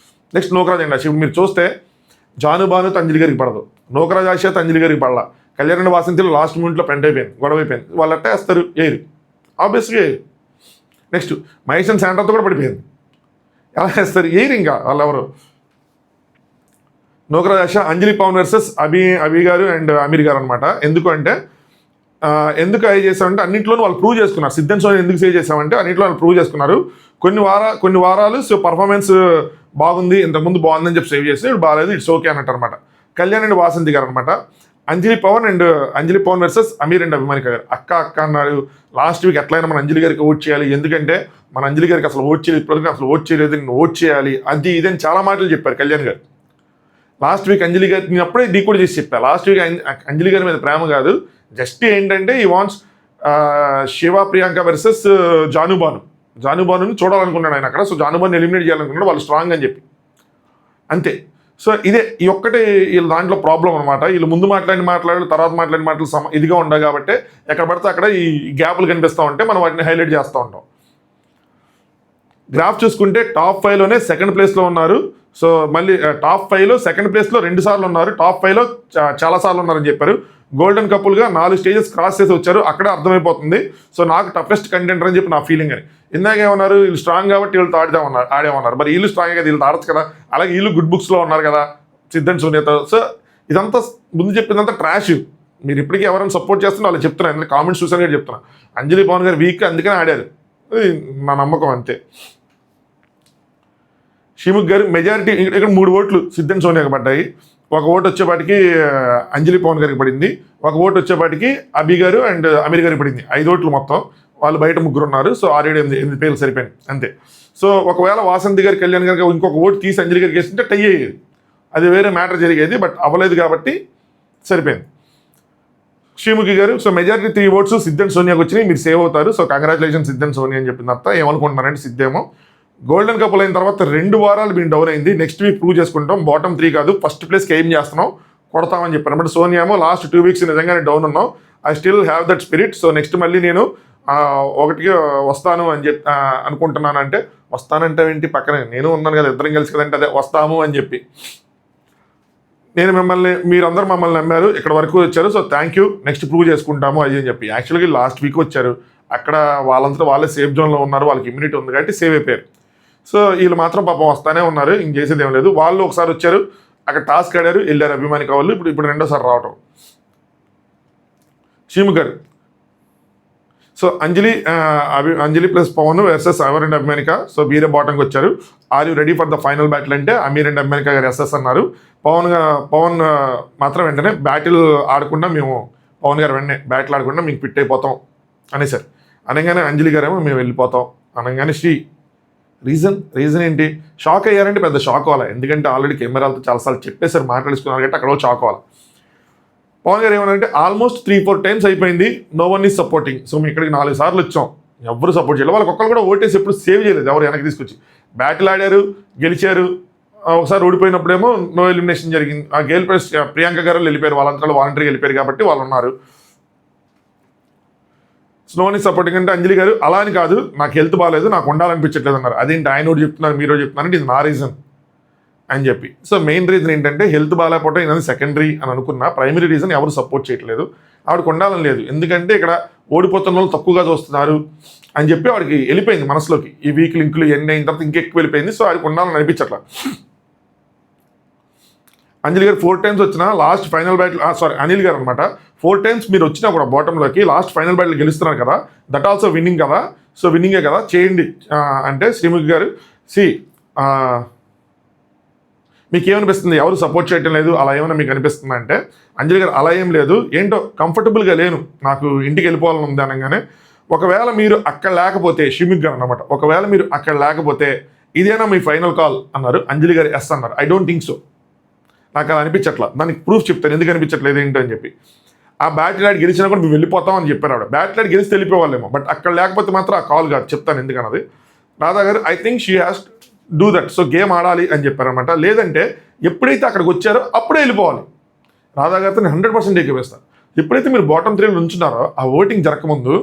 నెక్స్ట్ నోకరాజ్ అండి అశివ్, మీరు చూస్తే జానుబానుతో అంజలి గారికి పడదు, నోకరాజ్ ఆశతో అంజలి గారికి పడాల, కళ్యాణ వాసంతిలో లాస్ట్ మూమెంట్లో పెంట్ అయిపోయింది, గొడవ అయిపోయింది, వాళ్ళు అట్టే వేస్తారు ఏరు, ఆబ్వియస్గా ఏరు. నెక్స్ట్ మహేష్ అండ్ శాండ్రాతో కూడా పడిపోయింది, ఎలా వేస్తారు ఏరు, ఇంకా వాళ్ళు ఎవరు. నోకరాజ్ ఆశ అంజలి పవన్ వర్సెస్ అభి గారు అండ్ అమీర్ గారు అనమాట. ఎందుకు అవి చేసామంటే అన్నింటిలోనూ వాళ్ళు ప్రూవ్ చేసుకున్నారు. సిద్ధ్ అండ్ సోనియా ఎందుకు సేవ్ చేసామంటే అన్నింటిలో వాళ్ళు ప్రూవ్ చేసుకున్నారు. కొన్ని వారాలు సో పర్ఫార్మెన్స్ బాగుంది, ఇంతకుముందు బాగుందని చెప్పి సేవ్ చేసి ఇప్పుడు బాగాలేదు, ఇట్స్ ఓకే అన్నట్టు అనమాట. కళ్యాణ్ అండ్ వాసంతి గారు అనమాట. అంజలి పవన్ వర్సెస్ అమీర్ అండ్ అభిమానిక గారు. అక్క అన్నారు లాస్ట్ వీక్ ఎట్లయినా మన అంజలి గారికి ఓట్ చేయాలి, ఎందుకంటే మన అంజలి గారికి అసలు ఓట్ చేయలేదు, ఇప్పుడు అసలు ఓట్ చేయలేదు, నేను ఓట్ చేయాలి, అది ఇదని చాలా మాటలు చెప్పారు కళ్యాణ్ గారు. లాస్ట్ వీక్ అంజలి గారికి నేను అప్పుడే డీకోడ్ చేసి చెప్పాను. లాస్ట్ వీక్ అంజలి గారి మీద ప్రేమ కాదు, జస్ట్ ఏంటంటే ఈ వాంట్స్ శివ ప్రియాంక వర్సెస్ జానుబానుని చూడాలనుకున్నాడు ఆయన అక్కడ. సో జానుబాను ఎలిమినేట్ చేయాలనుకున్నాడు, వాళ్ళు స్ట్రాంగ్ అని చెప్పి అంతే. సో ఈ ఒక్కటే వీళ్ళ దాంట్లో ప్రాబ్లం అనమాట. వీళ్ళు ముందు మాట్లాడి తర్వాత మాట్లాడిన మాటలు ఇదిగా ఉండవు కాబట్టి ఎక్కడ పడితే అక్కడ ఈ గ్యాప్లు కనిపిస్తూ ఉంటే మనం వాటిని హైలైట్ చేస్తూ ఉంటాం. గ్రాఫ్ చూసుకుంటే టాప్ 5లోనే సెకండ్ ప్లేస్లో ఉన్నారు. సో మళ్ళీ టాప్ 5లో సెకండ్ ప్లేస్లో 2 సార్లు ఉన్నారు, టాప్ 5లో చాలా సార్లు ఉన్నారని చెప్పారు. గోల్డెన్ కపుల్గా 4 స్టేజెస్ క్రాస్ చేసి వచ్చారు, అక్కడే అర్థమైపోతుంది. సో నాకు టఫెస్ట్ కంటెంటర్ అని చెప్పి నా ఫీలింగ్ అని. ఇందాక ఏమన్నారు, వీళ్ళు స్ట్రాంగ్ కాబట్టి వీళ్ళు ఆడేమన్నారు, మరి వీళ్ళు స్ట్రాంగ్ కదా, వీళ్ళు ఆడచ్చు కదా, అలాగే వీళ్ళు గుడ్ బుక్స్లో ఉన్నారు కదా సిద్ధ్ అండ్ సోనియాతో. సో ఇదంతా ముందు చెప్పిందంతా ట్రాష్. మీరు ఇప్పటికీ ఎవరైనా సపోర్ట్ చేస్తున్నా వాళ్ళు చెప్తున్నారు, ఎందుకంటే కామెంట్స్ చూసాను కూడా చెప్తున్నా. అంజలి పవన్ గారు వీక్ అందుకనే ఆడారు, నా నమ్మకం అంతే. శ్రీముఖ్ గారు మెజారిటీ ఇక్కడ 3 ఓట్లు సిద్ధ్ అండ్ సోనియాకి పడ్డాయి. 1 ఓటు వచ్చేపాటికి అంజలి పవన్ గారికి పడింది, 1 ఓటు వచ్చేపాటికి అభి గారు అండ్ అమీర్ గారికి పడింది. 5 ఓట్లు మొత్తం, వాళ్ళు బయట 3 ఉన్నారు. సో 6, 7, 8 పేర్లు సరిపోయింది అంతే. సో ఒకవేళ వాసంతి గారికి కళ్యాణ్ గారికి ఇంకొక ఓటు తీసి అంజలి గారికి వేస్తుంటే టై అయ్యేది, అది వేరే మ్యాటర్ జరిగేది, బట్ అవ్వలేదు కాబట్టి సరిపోయింది. శ్రీముఖి గారు, so majority 3 votes Sidh and సోనియాకి వచ్చినాయి, మీరు సేవ్ అవుతారు. So congratulation Sidh and Sonia అని చెప్పిన తర్వాత ఏమనుకుంటున్నారంటే సిద్ధేమో గోల్డెన్ కపుల్ అయిన తర్వాత 2 వారాలు మీరు డౌన్ అయింది, నెక్స్ట్ వీక్ ప్రూవ్ చేసుకుంటాం, బాటమ్ 3 కాదు ఫస్ట్ ప్లేస్కి ఏం చేస్తున్నాం, కొడతామని చెప్పాను. బట్ సోనియా ఏమో లాస్ట్ 2 వీక్స్ నిజంగానే డౌన్ ఉన్నాం, I still have that spirit, so next మళ్ళీ నేను ఒకటికి వస్తాను అని చెప్పి అనుకుంటున్నాను. అంటే వస్తానంటే ఏంటి, పక్కనే నేను ఉన్నాను కదా, ఇద్దరం కలిసి కదంటే అదే వస్తాము అని చెప్పి. నేను మీరందరూ మమ్మల్ని నమ్మారు, ఇక్కడ వరకు వచ్చారు, so thank you, next prove చేసుకుంటాము అది అని చెప్పి. యాక్చువల్గా లాస్ట్ వీక్ వచ్చారు, అక్కడ వాళ్ళంతా వాళ్ళే సేఫ్ జోన్లో ఉన్నారు, వాళ్ళకి ఇమ్యూనిటీ ఉంది కాబట్టి సేవ్ అయిపోయారు. సో వీళ్ళు మాత్రం పాపం వస్తానే ఉన్నారు, ఇంక చేసేది ఏం లేదు. వాళ్ళు ఒకసారి వచ్చారు, అక్కడ టాస్క్ ఆడారు, వెళ్ళారు అభిమానిక వాళ్ళు, ఇప్పుడు రెండోసారి రావటం. షీము గారు, so Anjali plus Pavan versus Amir and Abhimanika, so మీరే బాటంకి వచ్చారు. Are you ready for the final battle అంటే అమీర్ అండ్ అభిమానిక గారు ఎస్ఎస్ అన్నారు. పవన్ మాత్రం వెంటనే బ్యాటిల్ ఆడకుండా మేము పవన్ గారు వెంటనే బ్యాటిల్ ఆడకుండా మీకు పిట్ అయిపోతాం అనేసారు. అనగానే అంజలి గారేమో మేము వెళ్ళిపోతాం అనగానే రీజన్ ఏంటి, షాక్ అయ్యారంటే పెద్ద షాక్ అవ్వాలి, ఎందుకంటే ఆల్రెడీ కెమెరాలతో చాలాసార్లు చెప్పేసారు, మాట్లాడుకున్నారు కాబట్టి అక్కడ షాక్ అవ్వాలి. పవన్ గారు ఏమన్నారంటే ఆల్మోస్ట్ 3-4 టైమ్స్ అయిపోయింది, no one is supporting, so మేము ఇక్కడికి 4 సార్లు వచ్చాం, ఎవరు సపోర్ట్ చేయలేదు, వాళ్ళకి ఒక్కరు కూడా ఓటేసి ఎప్పుడు సేవ్ చేయలేదు, ఎవరు వెనక్కి తీసుకొచ్చి బ్యాటిల్ ఆడారు, గెలిచారు. ఒకసారి ఓడిపోయినప్పుడేమో నో ఎలిమినేషన్ జరిగింది, ఆ గెలిపే ప్రియాంక గారు వెళ్ళిపోయారు, వాళ్ళంతా వాలంటీర్గా వెళ్ళిపోయారు కాబట్టి వాళ్ళు ఉన్నారు. స్నోని సపోర్టింగ్ అంటే అంజలి గారు అలా అని కాదు, నాకు హెల్త్ బాగాలేదు, నాకు ఉండాలనిపించట్లేదు అన్నారు. అదేంటి ఆయన ఒకటి చెప్తున్నారు, మీరు చెప్తున్నారంటే ఇది నా రీజన్ అని చెప్పి. సో మెయిన్ రీజన్ ఏంటంటే హెల్త్ బాగాలేకపోవడం ఇది సెకండరీ అని అనుకున్నా, ప్రైమరీ రీజన్ ఎవరు సపోర్ట్ చేయట్లేదు, ఆవిడకి ఉండాలని లేదు, ఎందుకంటే ఇక్కడ ఓడిపోతున్న వాళ్ళు తక్కువగా చూస్తున్నారు అని చెప్పి ఆవిడకి వెళ్ళిపోయింది మనసులోకి. ఈ వీక్ లింకులు ఎన్ని అయిన తర్వాత ఇంకెక్కువ వెళ్ళిపోయింది, సో ఆవిడకి ఉండాలని అనిపించట్లా. అంజలి గారు 4 టైమ్స్ వచ్చినా లాస్ట్ ఫైనల్ బ్యాటిల్, అనిల్ గారు అనమాట, 4 టైమ్స్ మీరు వచ్చినా కూడా బాటంలోకి లాస్ట్ ఫైనల్ బ్యాటిల్ గెలుస్తున్నారు కదా, దట్ ఆల్సో విన్నింగ్ కదా, సో విన్నింగే కదా చేయండి అంటే శ్రీముఖి గారు మీకు ఏమనిపిస్తుంది, ఎవరు సపోర్ట్ చేయటం లేదు అలా ఏమైనా మీకు అనిపిస్తుందా అంటే అంజలి గారు అలా ఏం లేదు, ఏంటో కంఫర్టబుల్గా లేను, నాకు ఇంటికి వెళ్ళిపోవాలని ఉంది అనగానే, ఒకవేళ మీరు అక్కడ లేకపోతే శ్రీముఖి గారు అనమాట, ఒకవేళ మీరు అక్కడ లేకపోతే ఇదేనా మీ ఫైనల్ కాల్ అన్నారు. అంజలి గారు ఎస్ అన్నారు. ఐ డోంట్ థింక్ సో, నాకు అది అనిపించట్లా, దానికి ప్రూఫ్ చెప్తాను ఎందుకు అనిపించట్లేదు ఏంటో అని చెప్పి. ఆ బ్యాటిల్ ఆడి గెలిచినా కూడా మేము వెళ్ళిపోతాం అని చెప్పారు ఆవిడ, బ్యాటిల్ ఆడి గెలిచి వెళ్ళిపోవాలేమో, బట్ అక్కడ లేకపోతే మాత్రం ఆ కాల్ కాదు, చెప్తాను ఎందుకన్నది. రాధా గారు I think she has do that, so game ఆడాలి అని చెప్పారనమాట, లేదంటే ఎప్పుడైతే అక్కడికి వచ్చారో అప్పుడే వెళ్ళిపోవాలి. రాధా గారితో నేను 100% ఎక్కివేస్తాను. ఎప్పుడైతే మీరు బాటమ్ 3 ఉంచున్నారో ఆ ఓటింగ్ జరగకముందు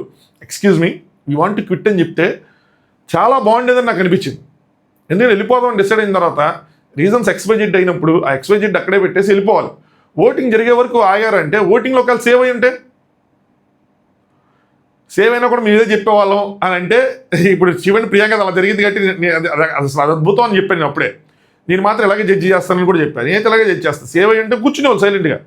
excuse me you want to quit అని చెప్తే చాలా బాగుండేదని నాకు అనిపించింది. ఎందుకంటే వెళ్ళిపోదాం అని డిసైడ్ అయిన తర్వాత రీజన్స్ ఎక్స్పైజెడ్ అయినప్పుడు ఆ ఎక్స్పైజెడ్ అక్కడే పెట్టేసి వెళ్ళిపోవాలి. ఓటింగ్ జరిగే వరకు ఆగారంటే ఓటింగ్లో ఒకవేళ సేవ్ అయ్యి ఉంటే, సేవ్ అయినా కూడా మీరే చెప్పేవాళ్ళం అని అంటే, ఇప్పుడు శివన్ ప్రియాంక అలా జరిగింది కాబట్టి అసలు అద్భుతం అని చెప్పాను నేను అప్పుడే. నేను మాత్రం ఇలాగే జడ్జి చేస్తానని కూడా చెప్పాను, నేనైతే ఇలాగే జడ్జి చేస్తాను. సేవ్ అయ్యి ఉంటే కూర్చునేవాళ్ళు సైలెంట్గా.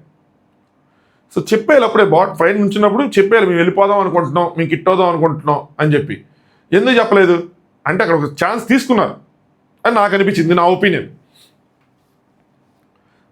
సో చెప్పేయాలి అప్పుడే, ఫైన్ నుంచినప్పుడు చెప్పేయాలి, మేము వెళ్ళిపోదాం అనుకుంటున్నాం, మేము కిట్ అవుదాం అనుకుంటున్నాం అని చెప్పి. ఎందుకు చెప్పలేదు అంటే అక్కడ ఒక ఛాన్స్ తీసుకున్నారు అని నాకు అనిపించింది, నా ఒపీనియన్.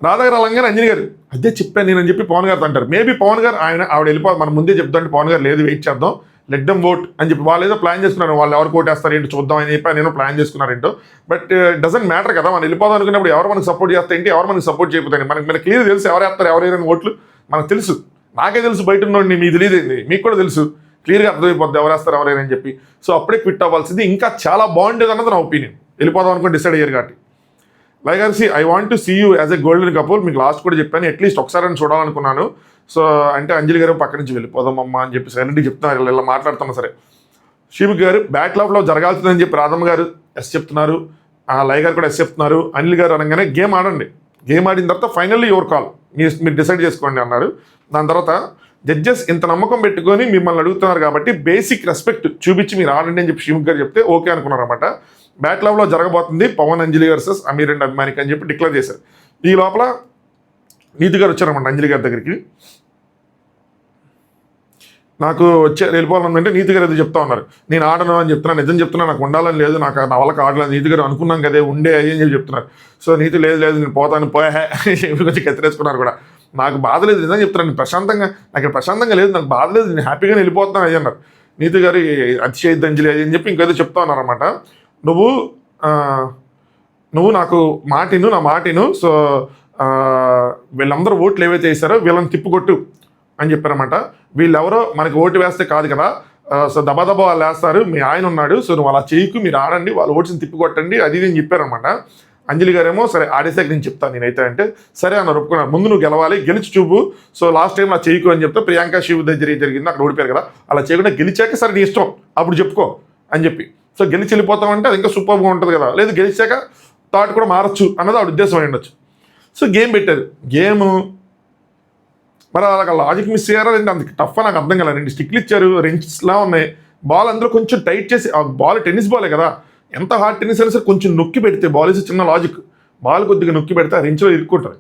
రాధాగారు అలాగే అంజలి గారు అదే చెప్పాను నేను అని చెప్పి పవన్ గారితో అంటారు. మేబీ పవన్ గారు ఆవిడ వెళ్ళిపోవాలి, మనం ముందే చెప్తాంటే పవన్ గారు లేదు వెయిట్ చేద్దాం, లెట్ దెమ్ ఓట్ అని చెప్పి వాళ్ళు ఏదో ప్లాన్ చేసుకున్నారు, వాళ్ళు ఎవరు ఓటేస్తారు ఏంటో చూద్దాం అని చెప్పి నేను ప్లాన్ చేసుకున్నారేంటో. బట్ డజంట్ మ్యాటర్ కదా, మనం వెళ్ళిపోదాం అనుకున్నప్పుడు ఎవరు మనకు సపోర్ట్ చేస్తే ఏంటి, ఎవరు మనకు సపోర్ట్ చేయకపోతే మనకి క్లియర్ తెలుసు ఎవరు వేస్తారు ఎవరైనా ఓట్లు మనకు తెలుసు, నాకే తెలుసు, బయట ఉన్నోడిని మీకు తెలియదు, మీకు కూడా తెలుసు, క్లియర్గా అర్థమైపోద్ది ఎవరు వేస్తారు ఎవరైనా అని చెప్పి. సో అప్పుడే క్విట్ అవ్వాల్సింది, ఇంకా చాలా బాగుండేది అన్నది నా ఒపీనియన్. వెళ్ళిపోదాం అనుకుని డిసైడ్ అయ్యారు కాబట్టి. లైక్ గారు I want to see you as a golden couple, మీకు లాస్ట్ కూడా చెప్పాను, అట్లీస్ట్ ఒకసారి చూడాలనుకున్నాను. సో అంటే అంజలి గారు పక్క నుంచి వెళ్ళిపోదామమ్మా అని చెప్పి సైలెంట్గా చెప్తున్నారు, ఇలా మాట్లాడుతున్నా సరే. శ్రీముఖి గారు బ్యాటిల్ ఆఫ్లో జరగాల్సిందని చెప్పి రాధమ్మ గారు ఎస్ చెప్తున్నారు, లై గారు కూడా ఎస్ చెప్తున్నారు. అనిల్ గారు అనగానే గేమ్ ఆడండి, గేమ్ ఆడిన తర్వాత ఫైనల్లీ యువర్ కాల్, మీరు డిసైడ్ చేసుకోండి అన్నారు. దాని తర్వాత జడ్జెస్ ఇంత నమ్మకం పెట్టుకొని మిమ్మల్ని అడుగుతున్నారు కాబట్టి బేసిక్ రెస్పెక్ట్ చూపించి మీరు ఆడండి అని చెప్పి శ్రీముఖి గారు చెప్తే ఓకే అనుకున్నారు అనమాట. బ్యాటిల్ ఆఫ్లో జరగబోతుంది పవన్ అంజలి వర్సెస్ అమీర్ అండ్ అభిమానిక్ అని చెప్పి డిక్లేర్ చేశారు. ఈ లోపల నీతి గారు వచ్చారన్నమాట అంజలి గారి దగ్గరికి. నాకు వెళ్ళిపోవాలంటే నీతి గారు ఏదో చెప్తా ఉన్నారు, నేను ఆడను అని చెప్తున్నాను, నిజం చెప్తున్నా, నాకు ఉండాలని లేదు, నాకు నా వాళ్ళకి ఆడలేదు. నీతి గారు అనుకున్నాం కదే ఉండే అని చెప్పి చెప్తున్నారు. సో నీతి లేదు నేను పోతాను పోయా కొంచెం కత్తిరేసుకున్నారు కూడా. నాకు బాధ లేదు, నిజం చెప్తున్నాను, ప్రశాంతంగా నాకు ప్రశాంతంగా లేదు, నాకు బాధ లేదు, నేను హ్యాపీగా వెళ్ళిపోతున్నాను అయ్యి అన్నారు. నీతి గారు అతిశయద్దు అంజలి అని చెప్పి ఇంకేదో చెప్తా ఉన్నారన్నమాట. నువ్వు నాకు మాటిను, నా మాటిను, సో వీళ్ళందరూ ఓట్లు ఏవైతే వేస్తారో వీళ్ళని తిప్పుకొట్టు అని చెప్పారన్నమాట. వీళ్ళెవరో మనకి ఓటు వేస్తే కాదు కదా, సో దబాదబా వాళ్ళు వేస్తారు, మీ ఆయన ఉన్నాడు, సో నువ్వు అలా చేయకు, మీరు ఆడండి, వాళ్ళ ఓట్స్ని తిప్పికొట్టండి అది ఇది అని చెప్పారనమాట. అంజలి గారేమో సరే ఆడేసాక నేను చెప్తాను నేనైతే అంటే సరే అన్నారు ఒప్పుకున్నారు. ముందు నువ్వు గెలవాలి, గెలిచి చూపు. సో లాస్ట్ టైం నా చేయకు అని చెప్తే ప్రియాంక శివ్ దగ్గర జరిగింది, అక్కడ ఓడిపోయారు కదా, అలా చేయకుండా గెలిచాక సరే నీ ఇష్టం అప్పుడు చెప్పుకో అని చెప్పి. సో గెలిచి వెళ్ళిపోతామంటే అది ఇంకా సూపర్గా ఉంటుంది కదా, లేదు గెలిచాక థాట్ కూడా మారచ్చు అన్నది ఆవిడ ఉద్దేశం అయి ఉండొచ్చు. సో గేమ్ పెట్టారు. గేమ్ మరి అలా లాజిక్ మిస్ అయ్యారా లేదంటే అంత టఫ్ నాకు అర్థం కాలేదు. 2 స్టిక్లు ఇచ్చారు, రెంచ్లా ఉన్నాయి, బాల్ అందరూ కొంచెం టైట్ చేసి, ఆ బాల్ టెన్నిస్ బాలే కదా, ఎంత హార్డ్ టెన్నిస్ అయినా సరే కొంచెం నొక్కి పెడితే బాల్ వేసి చిన్న లాజిక్, బాల్ కొద్దిగా నొక్కి పెడితే ఆ రెంచ్లో ఇరుక్కుంటుంది.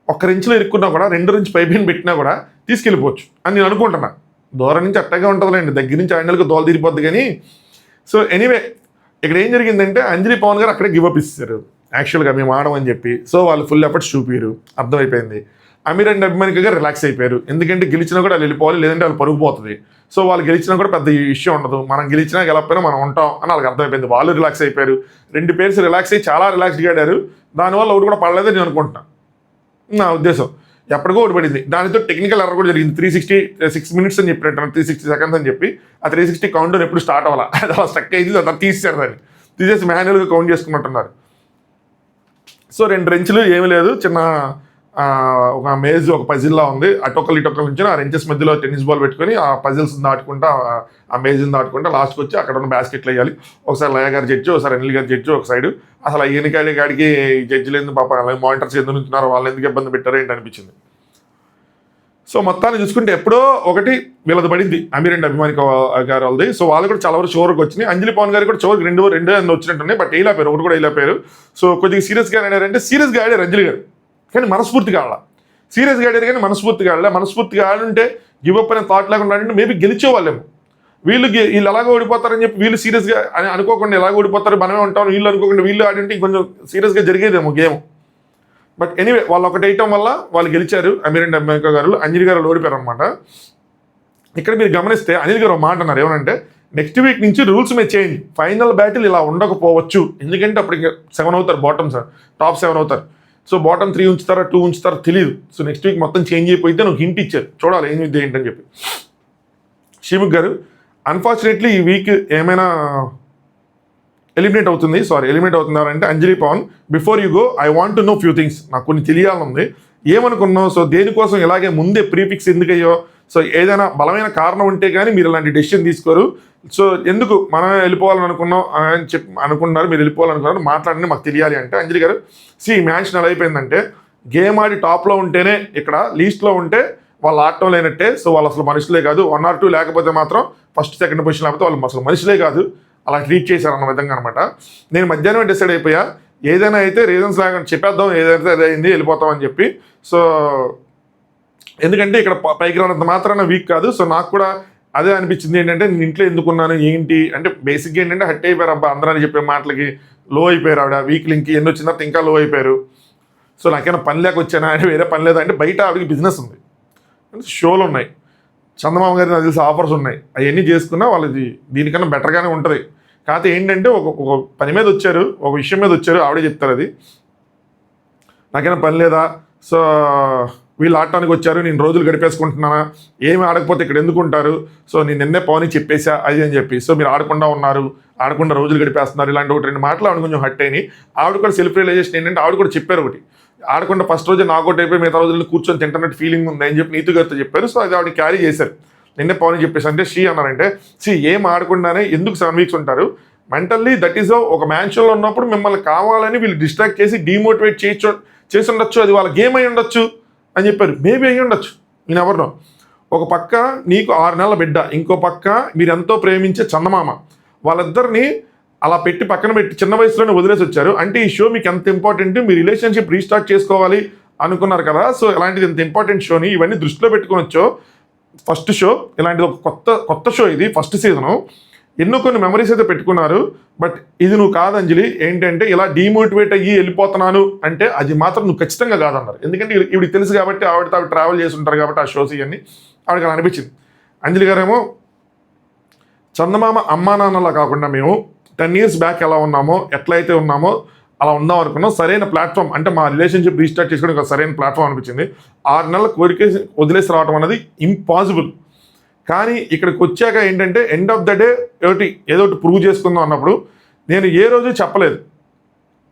ఒక్క రెంచ్లో ఇరుక్కున్నా కూడా 2 రెంచ్ పైపైన పెట్టినా కూడా తీసుకెళ్ళిపోవచ్చు అని నేను అనుకుంటున్నా. దూరం నుంచి అట్టగా ఉంటుందిలేండి, దగ్గర నుంచి ఆడినలకు దోల తీరిపోద్ది కానీ. సో ఎనీవే ఇక్కడ ఏం జరిగిందంటే అంజలి పవన్ గారు అక్కడే గివప్ ఇస్తారు యాక్చువల్గా మేము ఆడమని చెప్పి. సో వాళ్ళు ఫుల్ ఎఫర్ట్స్ చూపారు, అర్థమైపోయింది. అమీర్ అండ్ అభిమానిక గారు రిలాక్స్ అయిపోయారు, ఎందుకంటే గెలిచినా కూడా వాళ్ళు వెళ్ళిపోవాలి, లేదంటే వాళ్ళు పరుగు పోతుంది. సో వాళ్ళు గెలిచినా కూడా పెద్ద ఇష్యూ ఉండదు, మనం గెలిచినా గెలకపోయినా మనం ఉంటాం అని వాళ్ళకి అర్థమైపోయింది. వాళ్ళు రిలాక్స్ అయిపోయారు, 2 పేర్స్ రిలాక్స్ అయ్యి చాలా రిలాక్స్గా ఆడారు. దానివల్ల ఒకటి కూడా పడలేదని నేను అనుకుంటున్నాను, నా ఉద్దేశం. ఎప్పటికో ఒకటి పడింది. దానితో టెక్నికల్ ఎర్రర్ కూడా జరిగింది. 366 minutes అని చెప్పినట్టు 360 seconds అని చెప్పి ఆ 360 కౌంట్ ఎప్పుడు స్టార్ట్ అవ్వాలి, అది అలా స్టక్ అయింది. దాన్ని తీసేశారు, దాన్ని తీసేసి మాన్యువల్గా కౌంట్ చేసుకున్నట్టున్నారు. సో 2 రెంచ్లు ఏమీ లేదు, చిన్న ఒక మేజ్ ఒక పజిల్లా ఉంది, అటొక్కలు ఇటొక్కల నుంచి ఆ రెంచెస్ మధ్యలో టెన్నిస్ బాల్ పెట్టుకొని ఆ పజిల్స్ దాటుకుంటా ఆ మేజ్ని దాటుకుంటా లాస్ట్కి వచ్చి అక్కడ ఉన్న బాస్కెట్లు వేయాలి. ఒకసారి లయ గారు జడ్జి, ఒకసారి అనిల్ గారు జడ్జి ఒక సైడ్. అసలు ఈయనకాడి కాడికి జడ్జిలు ఎందుకు పాప అలాగే మానిటర్స్ ఎందుకు ఉంటున్నారో, వాళ్ళని ఎందుకు ఇబ్బంది పెట్టారో ఏంటి అనిపించింది. సో మొత్తాన్ని చూసుకుంటే ఎప్పుడో ఒకటి వీళ్ళది పడింది, అమీర్ అండ్ అభిమానిక గారు వాళ్ళది. సో వాళ్ళు కూడా చాలా వరకు చివరికి వచ్చినాయి. అంజలి పవన్ గారు కూడా చివరికి 2 వచ్చినట్టున్నాయి, బట్ వేయలేపారు, ఒకటి కూడా వేయలేపారు. సో కొద్దిగా సీరియస్గా ఆడారంటే సీరియస్గా ఆడారు అంజలి గారు, కానీ మనస్ఫూర్తిగా ఆడాల. సీరియస్గా ఆడారు కానీ మనస్ఫూర్తిగా ఆడలే. మనస్ఫూర్తిగా ఆడుంటే గివప్ అనే థాట్ లేకుండా ఆడింటే మేబీ గెలిచేవాళ్ళేమో. వీళ్ళు ఎలాగో ఓడిపోతారని చెప్పి వీళ్ళు సీరియస్గా అనుకోకుండా ఎలాగో ఓడిపోతారు మనమే ఉంటాం వీళ్ళు అనుకోకుండా వీళ్ళు ఆడింటే ఇంకొంచెం సీరియస్గా జరిగేదేమో గేమ్. బట్ ఎనీవే వాళ్ళు ఒకటి వేయటం వల్ల వాళ్ళు గెలిచారు, అమీర్ అండ్ అభిమానిక గారు. అంజలి గారు ఓడిపోయారు అనమాట. ఇక్కడ మీరు గమనిస్తే అనిల్ గారు ఒక మాట అన్నారు, ఏమనంటే నెక్స్ట్ వీక్ నుంచి రూల్స్ మే చేంజ్, ఫైనల్ బ్యాటిల్ ఇలా ఉండకపోవచ్చు, ఎందుకంటే అప్పుడు ఇంకా 7 అవుతారు బాటమ్ సార్, టాప్ 7 అవుతారు. సో బాటమ్ 3 ఉంచుతారా 2 ఉంచుతారా తెలియదు. సో నెక్స్ట్ వీక్ మొత్తం చేంజ్ అయిపోయితే నాకు హింట్ ఇచ్చారు, చూడాలి ఏం విద్య ఏంటని చెప్పి. శ్రీముఖ్ గారు అన్ఫార్చునేట్లీ ఈ వీక్ ఏమైనా ఎలిమినేట్ అవుతున్నారు అంటే Anjali Pavan, before you go I want to know few things, నాకు కొన్ని తెలియాలనుంది, ఏమనుకున్నావు, సో దేనికోసం ఇలాగే ముందే ప్రీఫిక్స్ ఎందుకయ్యో, సో ఏదైనా బలమైన కారణం ఉంటే కానీ మీరు ఇలాంటి డెసిషన్ తీసుకోరు, సో ఎందుకు మనమే వెళ్ళిపోవాలని అనుకున్నాం అని చెప్పి అనుకున్నారు, మీరు వెళ్ళిపోవాలనుకున్నారు, మాట్లాడండి మాకు తెలియాలి అంటే అంజలి గారు మ్యాచ్ ఎలా అయిపోయిందంటే గేమ్ ఆడి టాప్లో ఉంటేనే ఇక్కడ లీస్ట్లో ఉంటే వాళ్ళు ఆడటం లేనట్టే. సో వాళ్ళు అసలు మనుషులే కాదు, 1 or 2 లేకపోతే మాత్రం ఫస్ట్ సెకండ్ పొజిషన్ లేకపోతే వాళ్ళు అసలు మనుషులే కాదు, అలా ట్రీట్ చేశారు అన్న విధంగా అనమాట. నేను మధ్యాహ్నమే డిసైడ్ అయిపోయా, ఏదైనా అయితే రీజన్స్ లేకుండా చెప్పేద్దాం, ఏదైతే అదే అయింది వెళ్ళిపోతాం అని చెప్పి. సో ఎందుకంటే ఇక్కడ పైకి రానంత మాత్రాన వీక్ కాదు. సో నాకు కూడా అదే అనిపించింది, ఏంటంటే నేను ఇంట్లో ఎందుకున్నాను ఏంటి అంటే బేసిక్గా ఏంటంటే హట్ అయిపోయారు అబ్బా, అందరూ చెప్పే మాటలకి లో అయిపోయారు. ఆవిడ వీక్ లింక్ ఎన్ని వచ్చిన తర్వాత ఇంకా లో అయిపోయారు. సో నాకైనా పని లేక వచ్చానా అంటే వేరే పని లేదా అంటే బయట ఆవిడకి బిజినెస్ ఉంది, షోలు ఉన్నాయి, చందమామ గారి నాకు తెలిసి ఆఫర్స్ ఉన్నాయి, అవన్నీ చేసుకున్నా వాళ్ళది దీనికన్నా బెటర్గానే ఉంటుంది. కాకపోతే ఏంటంటే ఒక పని మీద వచ్చారు, ఒక విషయం మీద వచ్చారు, ఆవిడే చెప్తారు అది, నాకైనా పని లేదా, సో వీళ్ళు ఆడటానికి వచ్చారు, నేను రోజులు గడిపేసుకుంటున్నానా, ఏమి ఆడకపోతే ఇక్కడ ఎందుకు ఉంటారు, సో నేను నిన్నే పవన్ చెప్పేసా అది అని చెప్పి, సో మీరు ఆడకుండా ఉన్నారు, ఆడకుండా రోజులు గడిపేస్తున్నారు, ఇలాంటి 1-2 మాటలు ఆవిడ కొంచెం హట్ అయినాయి. ఆవిడ కూడా సెల్ఫ్ రియలైజేషన్ ఏంటంటే ఆవిడ కూడా చెప్పారు ఒకటి, ఆడకుండా ఫస్ట్ రోజే నాకౌట్ అయిపోయి మిగతా రోజుల్లో కూర్చొని తింటున్నట్టు ఫీలింగ్ ఉంది అని చెప్పి నీతి గారితో చెప్పారు. సో అది ఆవిడ క్యారీ చేశారు. నిన్నే పవన్ చెప్పేసి అంటే అన్నారంటే ఏం ఆడకుండానే ఎందుకు 7 weeks ఉంటారు, మెంటల్లీ దట్ ఈస్ ఒక మ్యాన్షన్లో ఉన్నప్పుడు మిమ్మల్ని కావాలని వీళ్ళు డిస్ట్రాక్ట్ చేసి డీమోటివేట్ చేసి ఉండొచ్చు, అది వాళ్ళ గేమ్ అయి ఉండొచ్చు అని చెప్పారు. మేబీ అయ్యి ఉండొచ్చు, నేను ఎవరినో. ఒక పక్క నీకు 6 నెలల బిడ్డ, ఇంకో పక్క మీరు ఎంతో ప్రేమించే చందమామ, వాళ్ళిద్దరిని అలా పక్కన పెట్టి చిన్న వయసులోనే వదిలేసి వచ్చారు. అంటే ఈ షో మీకు ఎంత ఇంపార్టెంట్, మీ రిలేషన్షిప్ రీస్టార్ట్ చేసుకోవాలి అనుకున్నారు కదా. సో ఇలాంటిది ఎంత ఇంపార్టెంట్ షోని ఇవన్నీ దృష్టిలో పెట్టుకొని వచ్చో, ఫస్ట్ షో ఇలాంటిది ఒక కొత్త షో, ఇది ఫస్ట్ సీజను, ఎన్నో కొన్ని మెమరీస్ అయితే పెట్టుకున్నారు. బట్ ఇది నువ్వు కాదు అంజలి, ఏంటంటే ఇలా డీమోటివేట్ అయ్యి వెళ్ళిపోతున్నాను అంటే అది మాత్రం నువ్వు ఖచ్చితంగా కాదన్నారు. ఎందుకంటే ఇవిడికి తెలుసు కాబట్టి, ఆవిడతో ఆవిడ ట్రావెల్ చేసి ఉంటారు కాబట్టి ఆ షోస్ ఇవన్నీ ఆవిడకి అలా అనిపించింది. అంజలి గారేమో చందమామ అమ్మా నాన్నలా కాకుండా మేము 10 years బ్యాక్ ఎలా ఉన్నామో, ఎట్లయితే ఉన్నామో అలా ఉందాం అనుకున్నాం. సరైన ప్లాట్ఫామ్ అంటే మా రిలేషన్షిప్ రీస్టార్ట్ చేసుకోవడానికి ఒక సరైన ప్లాట్ఫామ్ అనిపించింది. 6 నెలల కోరిక వదిలేసి రావడం అనేది ఇంపాసిబుల్. కానీ ఇక్కడికి వచ్చాక ఏంటంటే ఎండ్ ఆఫ్ ద డే ఏదో ఒకటి ప్రూవ్ చేసుకుందాం అన్నప్పుడు నేను ఏ రోజు చెప్పలేదు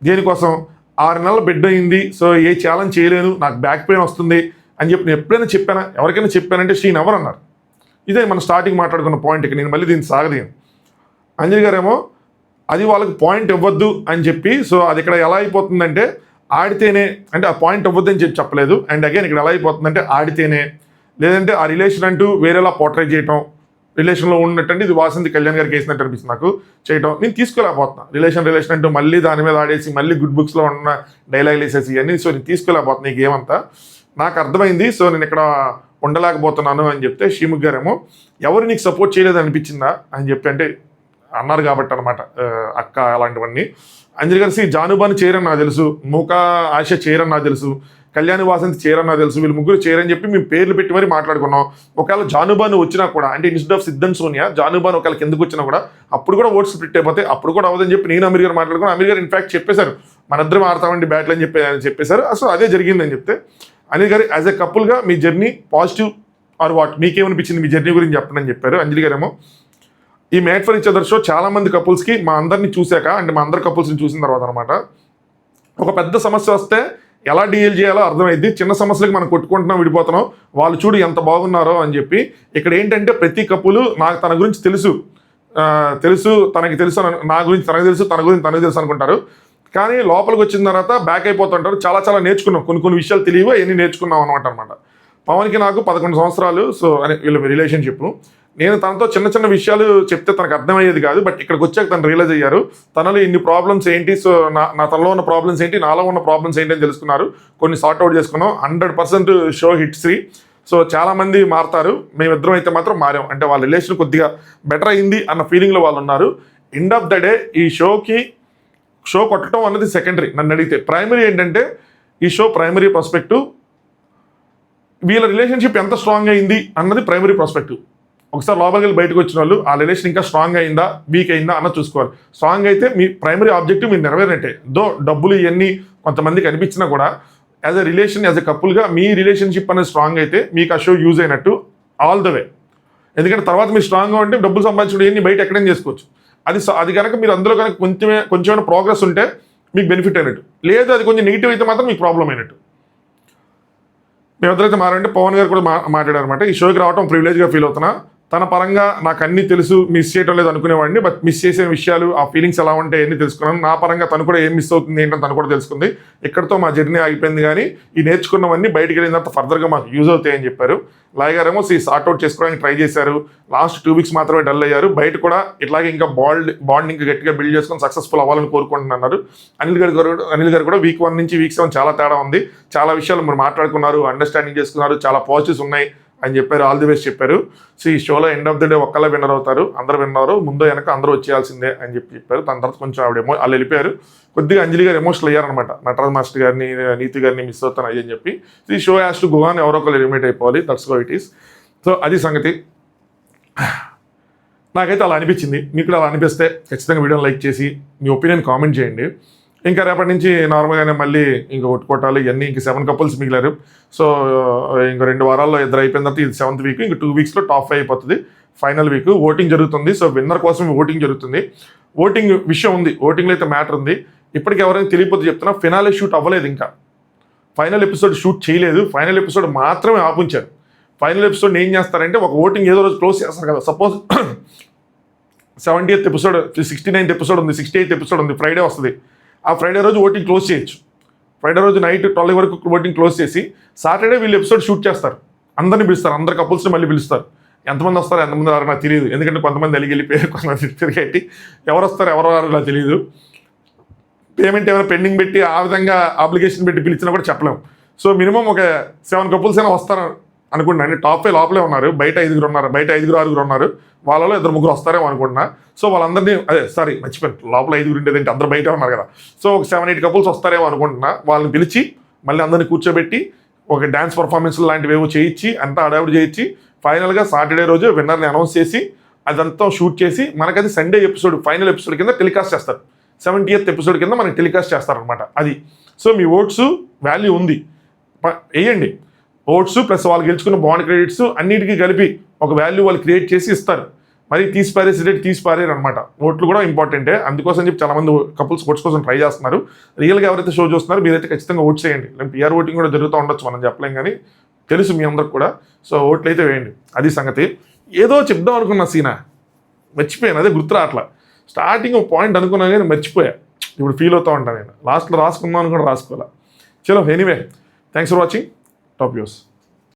దేనికోసం, 6 నెలల బిడ్డ అయింది, సో ఏ ఛాలెంజ్ చేయలేను, నాకు బ్యాక్ పెయిన్ వస్తుంది అని చెప్పి నేను ఎప్పుడైనా చెప్పానా, ఎవరికైనా చెప్పానంటే షీన్ ఎవరు అన్నారు. ఇదే మనం స్టార్టింగ్ మాట్లాడుకున్న పాయింట్. నేను మళ్ళీ దీన్ని సాగదీను. అంజలి గారేమో అది వాళ్ళకి పాయింట్ ఇవ్వద్దు అని చెప్పి, సో అది ఇక్కడ ఎలా అయిపోతుందంటే ఆడితేనే, అంటే ఆ పాయింట్ ఇవ్వద్దు అని చెప్పి చెప్పలేదు. అండ్ అగైన్ ఇక్కడ ఎలా అయిపోతుందంటే ఆడితేనే, లేదంటే ఆ రిలేషన్ అంటూ వేరేలా పోర్ట్రేట్ చేయటం, రిలేషన్లో ఉన్నట్టంటే ఇది వాసంతి కళ్యాణ్ గారికి వేసినట్టు అనిపిస్తుంది నాకు చేయటం. నేను తీసుకోలేకపోతున్నా. రిలేషన్ అంటూ మళ్ళీ దాని మీద ఆడేసి మళ్ళీ గుడ్ బుక్స్లో ఉన్న డైలాగులు వేసేసి ఇవన్నీ. సో నేను తీసుకోలేకపోతున్నా ఈ గేమ్ అంతా. నాకు అర్థమైంది, సో నేను ఇక్కడ ఉండలేకపోతున్నాను అని చెప్తే షీముఖ్ గారేమో ఎవరు నీకు సపోర్ట్ చేయలేదు అనిపించిందా అని చెప్పి అంటే అన్నారు కాబట్టి అనమాట, అక్క అలాంటివన్నీ. అంజలి గారు జానుబాను చేయరని నాకు తెలుసు, మూకా ఆశ చేయరని నాకు తెలుసు, కళ్యాణి వాసంతి చేయరని నాకు తెలుసు, వీళ్ళు ముగ్గురు చేయరని చెప్పి మేము పేర్లు పెట్టి మరీ మాట్లాడుకున్నాం. ఒకవేళ జానుబాను వచ్చినా కూడా, అంటే ఇన్స్టెడ్ ఆఫ్ సిద్ధన్ సోనియా జానుబాను ఒకవేళ కిందకు వచ్చినా కూడా అప్పుడు కూడా ఓట్స్ స్ప్లిట్ అయిపోతే అప్పుడు కూడా అవ్వదని చెప్పి నేను అమీర్ గారు మాట్లాడుకున్నాను. అమీర్ గారు ఇన్ఫాక్ట్ చెప్పేశారు మన ఇద్దరం ఆడతామండి బ్యాట్లు అని చెప్పేశారు. సో అదే జరిగిందని చెప్తే అనిల్ గారు యాజ్ ఎ కపుల్గా మీ జర్నీ పాజిటివ్ ఆర్ వాట్, మీకేమనిపించింది మీ జర్నీ గురించి చెప్పండి చెప్పారు. అంజలి గారేమో ఈ made for each other show చాలా మంది కపుల్స్కి మా అందరిని చూశాక, అంటే మా అందరి కపుల్స్ని చూసిన తర్వాత అనమాట, ఒక పెద్ద సమస్య వస్తే ఎలా డీల్ చేయాలో అర్థమైంది. చిన్న సమస్యలకు మనం కొట్టుకుంటున్నాం, విడిపోతున్నాం, వాళ్ళు చూడు ఎంత బాగున్నారో అని చెప్పి. ఇక్కడ ఏంటంటే ప్రతి కపులు నాకు తన గురించి తెలుసు తనకి తెలుసు, నా గురించి తనకు తెలుసు, తన గురించి తనకు తెలుసు అనుకుంటారు. కానీ లోపలికి వచ్చిన తర్వాత బ్యాక్ అయిపోతుంటారు. చాలా చాలా నేర్చుకున్నాం, కొన్ని విషయాలు తెలియవు, అవన్నీ నేర్చుకున్నాం అనమాట. పవన్కి నాకు 11 సంవత్సరాలు. సో అని వీళ్ళ రిలేషన్షిప్. నేను తనతో చిన్న చిన్న విషయాలు చెప్తే తనకు అర్థమయ్యేది కాదు. బట్ ఇక్కడికి వచ్చాక తను రియలైజ్ అయ్యారు తనలో ఇన్ని ప్రాబ్లమ్స్ ఏంటి, సో నా తనలో ఉన్న ప్రాబ్లమ్స్ ఏంటి, నాలో ఉన్న ప్రాబ్లమ్స్ ఏంటి అని తెలుసుకున్నారు. కొన్ని సార్ట్అవుట్ చేసుకున్నాం. 100% షో హిట్స్. సో చాలామంది మారుతారు, మేమిద్దరం అయితే మాత్రం మారాం. అంటే వాళ్ళ రిలేషన్ కొద్దిగా బెటర్ అయింది అన్న ఫీలింగ్లో వాళ్ళు ఉన్నారు. ఎండ్ ఆఫ్ ద డే ఈ షో కొట్టడం అన్నది సెకండరీ. నన్ను అడిగితే ప్రైమరీ ఏంటంటే ఈ షో ప్రైమరీ పర్స్పెక్టివ్, వీళ్ళ రిలేషన్షిప్ ఎంత స్ట్రాంగ్ అయింది అన్నది ప్రైమరీ పర్స్పెక్టివ్. ఒకసారి లోపలికి వెళ్ళి బయటకు వచ్చిన వాళ్ళు ఆ రిలేషన్ ఇంకా స్ట్రాంగ్ అయిందా వీక్ అయిందా అన్నది చూసుకోవాలి. స్ట్రాంగ్ అయితే మీ ప్రైమరీ ఆబ్జెక్టివ్ మీరు నెరవేరినట్టే. డబ్బులు ఇవన్నీ కొంతమందికి అనిపించినా కూడా as a relation, as a కపుల్గా మీ రిలేషన్షిప్ అనేది స్ట్రాంగ్ అయితే మీకు ఆ షో యూజ్ అయినట్టు ఆల్ ద వే. ఎందుకంటే తర్వాత మీరు స్ట్రాంగ్గా ఉంటే డబ్బులు సంపాదించడం ఇవన్నీ బయట ఎక్కడైనా చేసుకోవచ్చు. అది కనుక మీరు అందులో కనుక కొంచెమైనా ప్రోగ్రెస్ ఉంటే మీకు బెనిఫిట్ అయినట్టు. లేదు అది కొంచెం నెగిటివ్ అయితే మాత్రం మీకు ప్రాబ్లం అయినట్టు. మేమిద్దరైతే మారంటే పవన్ గారు కూడా మాట్లాడారనమాట. ఈ షోకి రావడం ప్రివిలేజ్గా ఫీల్ అవుతున్నా. తన పరంగా నాకు అన్నీ తెలుసు, మిస్ చేయడం లేదు అనుకునేవాడిని. బట్ మిస్ చేసే విషయాలు, ఆ ఫీలింగ్స్ ఎలా ఉంటాయి అన్నీ తెలుసుకున్నాను. నా పరంగా తను కూడా ఏం మిస్ అవుతుంది ఏంటని తను కూడా తెలుసుకుంది. ఇక్కడితో మా జర్నీ ఆగిపోయింది. కానీ ఈ నేర్చుకున్నవన్నీ బయటికి వెళ్ళిన తర్వాత ఫర్దర్గా మాకు యూజ్ అవుతాయని చెప్పారు. లాయ్ గారేమో సార్ట్అవుట్ చేసుకోవడానికి ట్రై చేశారు. లాస్ట్ 2 వీక్స్ మాత్రమే డల్ అయ్యారు. బయట కూడా ఇట్లాగే ఇంకా బాండ్ ఇంకా గట్టిగా బిల్డ్ చేసుకొని సక్సెస్ఫుల్ అవ్వాలని కోరుకుంటున్నారు. అనిల్ గారు కూడా వీక్ 1 నుంచి వీక్ 7 చాలా తేడా ఉంది. చాలా విషయాలు మీరు మాట్లాడుకున్నారు, అండర్స్టాండింగ్ చేసుకున్నారు, చాలా పాజిటివ్స్ ఉన్నాయి అని చెప్పారు. ఆల్ ది బెస్ట్ చెప్పారు. సో ఈ షోలో ఎండ్ ఆఫ్ ద డే ఒక్కళ్ళే విన్నర్ అవుతారు, అందరూ విన్నారు, ముందు వెనక అందరూ వచ్చేయాల్సిందే అని చెప్పారు. దాని తర్వాత కొంచెం వాళ్ళు వెళ్ళిపోయారు. కొద్దిగా అంజలి గారు ఎమోషనల్ అయ్యారనమాట. నటరాజ్ మాస్టర్ గారిని, నీతి గారిని మిస్ అవుతాను అని చెప్పి. ఈ show has to go on, ఎవరో ఒకళ్ళు ఎలిమినేట్ అయిపోవాలి. That's how it is. So అది సంగతి. నాకైతే అలా అనిపించింది. మీకు కూడా అలా అనిపిస్తే ఖచ్చితంగా వీడియోని లైక్ చేసి మీ ఒపీనియన్ కామెంట్ చేయండి. ఇంకా రేపటి నుంచి నార్మల్గానే మళ్ళీ ఇంకా కొట్టుకోటాలు ఇవన్నీ. ఇంక 7 కపుల్స్ మిగిలారు. సో ఇంక 2 వారాల్లో ఇద్దరు అయిపోయిన తర్వాత ఇది 7th వీక్. ఇంక 2 వీక్స్లో టాప్ 5 అయిపోతుంది. ఫైనల్ వీక్ ఓటింగ్ జరుగుతుంది. సో విన్నర్ కోసం ఓటింగ్ జరుగుతుంది. ఓటింగ్ విషయం ఉంది, ఓటింగ్లో అయితే మ్యాటర్ ఉంది. ఇప్పటికి ఎవరైనా తెలియకపోతే చెప్తున్నా, ఫినాలే షూట్ అవ్వలేదు, ఇంకా ఫైనల్ ఎపిసోడ్ షూట్ చేయలేదు. ఫైనల్ ఎపిసోడ్ మాత్రమే ఆపుంచారు. ఫైనల్ ఎపిసోడ్ ఏం చేస్తారంటే ఒక ఓటింగ్ ఏదో రోజు క్లోజ్ చేస్తారు కదా. Suppose 70th episode, 69th episode ఉంది, 68th ఎపిసోడ్ ఉంది, ఫ్రైడే వస్తుంది. ఆ ఫ్రైడే రోజు ఓటింగ్ క్లోజ్ చేయొచ్చు. ఫ్రైడే రోజు నైట్ 12 వరకు ఓటింగ్ క్లోజ్ చేసి సాటర్డే వీళ్ళు ఎపిసోడ్ షూట్ చేస్తారు. అందరిని పిలుస్తారు, అందరు కపుల్స్ని మళ్ళీ పిలుస్తారు. ఎంతమంది వస్తారు ఎంతమంది రారు నాకు తెలియదు. ఎందుకంటే కొంతమంది వెళ్ళిపోయారు, కొంతమంది తిరిగి ఎవరు వస్తారు ఎవరు రారు నాకు తెలియదు. పేమెంట్ ఏమైనా పెండింగ్ పెట్టి ఆ విధంగా అప్లికేషన్ పెట్టి పిలిచినా కూడా చెప్పలేము. సో మినిమం ఒక 7 కపుల్స్ అయినా వస్తారు అనుకుంటున్నా. అంటే టాప్ 5 లోపలే ఉన్నారు, బయట 5 ఉన్నారు, బయట 5-6 ఉన్నారు. వాళ్ళలో 2-3 వస్తారేమో అనుకుంటున్నా. సో వాళ్ళందరినీ మర్చిపోయాను, లోపల 5 ఉండేదంటే అందరూ బయట ఉన్నారు కదా. సో ఒక 7-8 కపుల్స్ వస్తారేమో అనుకుంటున్నా. వాళ్ళని పిలిచి మళ్ళీ అందరినీ కూర్చోబెట్టి ఒక డ్యాన్స్ పర్ఫార్మెన్స్ లాంటివి ఏవో చేయించి అంతా అడావిడి చేయించి ఫైనల్గా సాటర్డే రోజు విన్నర్ని అనౌన్స్ చేసి అదంతా షూట్ చేసి మనకది సండే ఎపిసోడ్, ఫైనల్ ఎపిసోడ్ కింద టెలికాస్ట్ చేస్తారు. 70th ఎపిసోడ్ కింద మనకి టెలికాస్ట్ చేస్తారనమాట. అది సో మీ ఓట్స్ వాల్యూ ఉంది, వేయండి. ఓట్స్ ప్లస్ వాళ్ళు గెలుచుకున్న బాండ్ క్రెడిట్స్ అన్నిటికీ కలిపి ఒక వాల్యూ వాళ్ళు క్రియేట్ చేసి ఇస్తారు. మరి తీసిపారేరు అనమాట. ఓట్లు కూడా ఇంపార్టెంటే, అందుకోసం చెప్పి చాలామంది కపుల్స్ ఓట్స్ కోసం ట్రై చేస్తున్నారు. రియల్గా ఎవరైతే షో చూస్తున్నారో మీరైతే ఖచ్చితంగా ఓట్ చేయండి. లేదంటే పిఆర్ ఓటింగ్ కూడా జరుగుతూ ఉండొచ్చు, మనం చెప్పలేం, కానీ తెలుసు మీ అందరికి కూడా. సో ఓట్లు అయితే వేయండి, అది సంగతి. ఏదో చెప్దాం అనుకున్న సీనా మర్చిపోయాను, అదే గుర్తు రావట్లా. స్టార్టింగ్ ఒక పాయింట్ అనుకున్నా కానీ మర్చిపోయా, ఇప్పుడు ఫీల్ అవుతూ ఉంటాను నేను. లాస్ట్లో రాసుకుందాం అని కూడా రాసుకోవాలా. చలో, anyway, thanks for watching top news.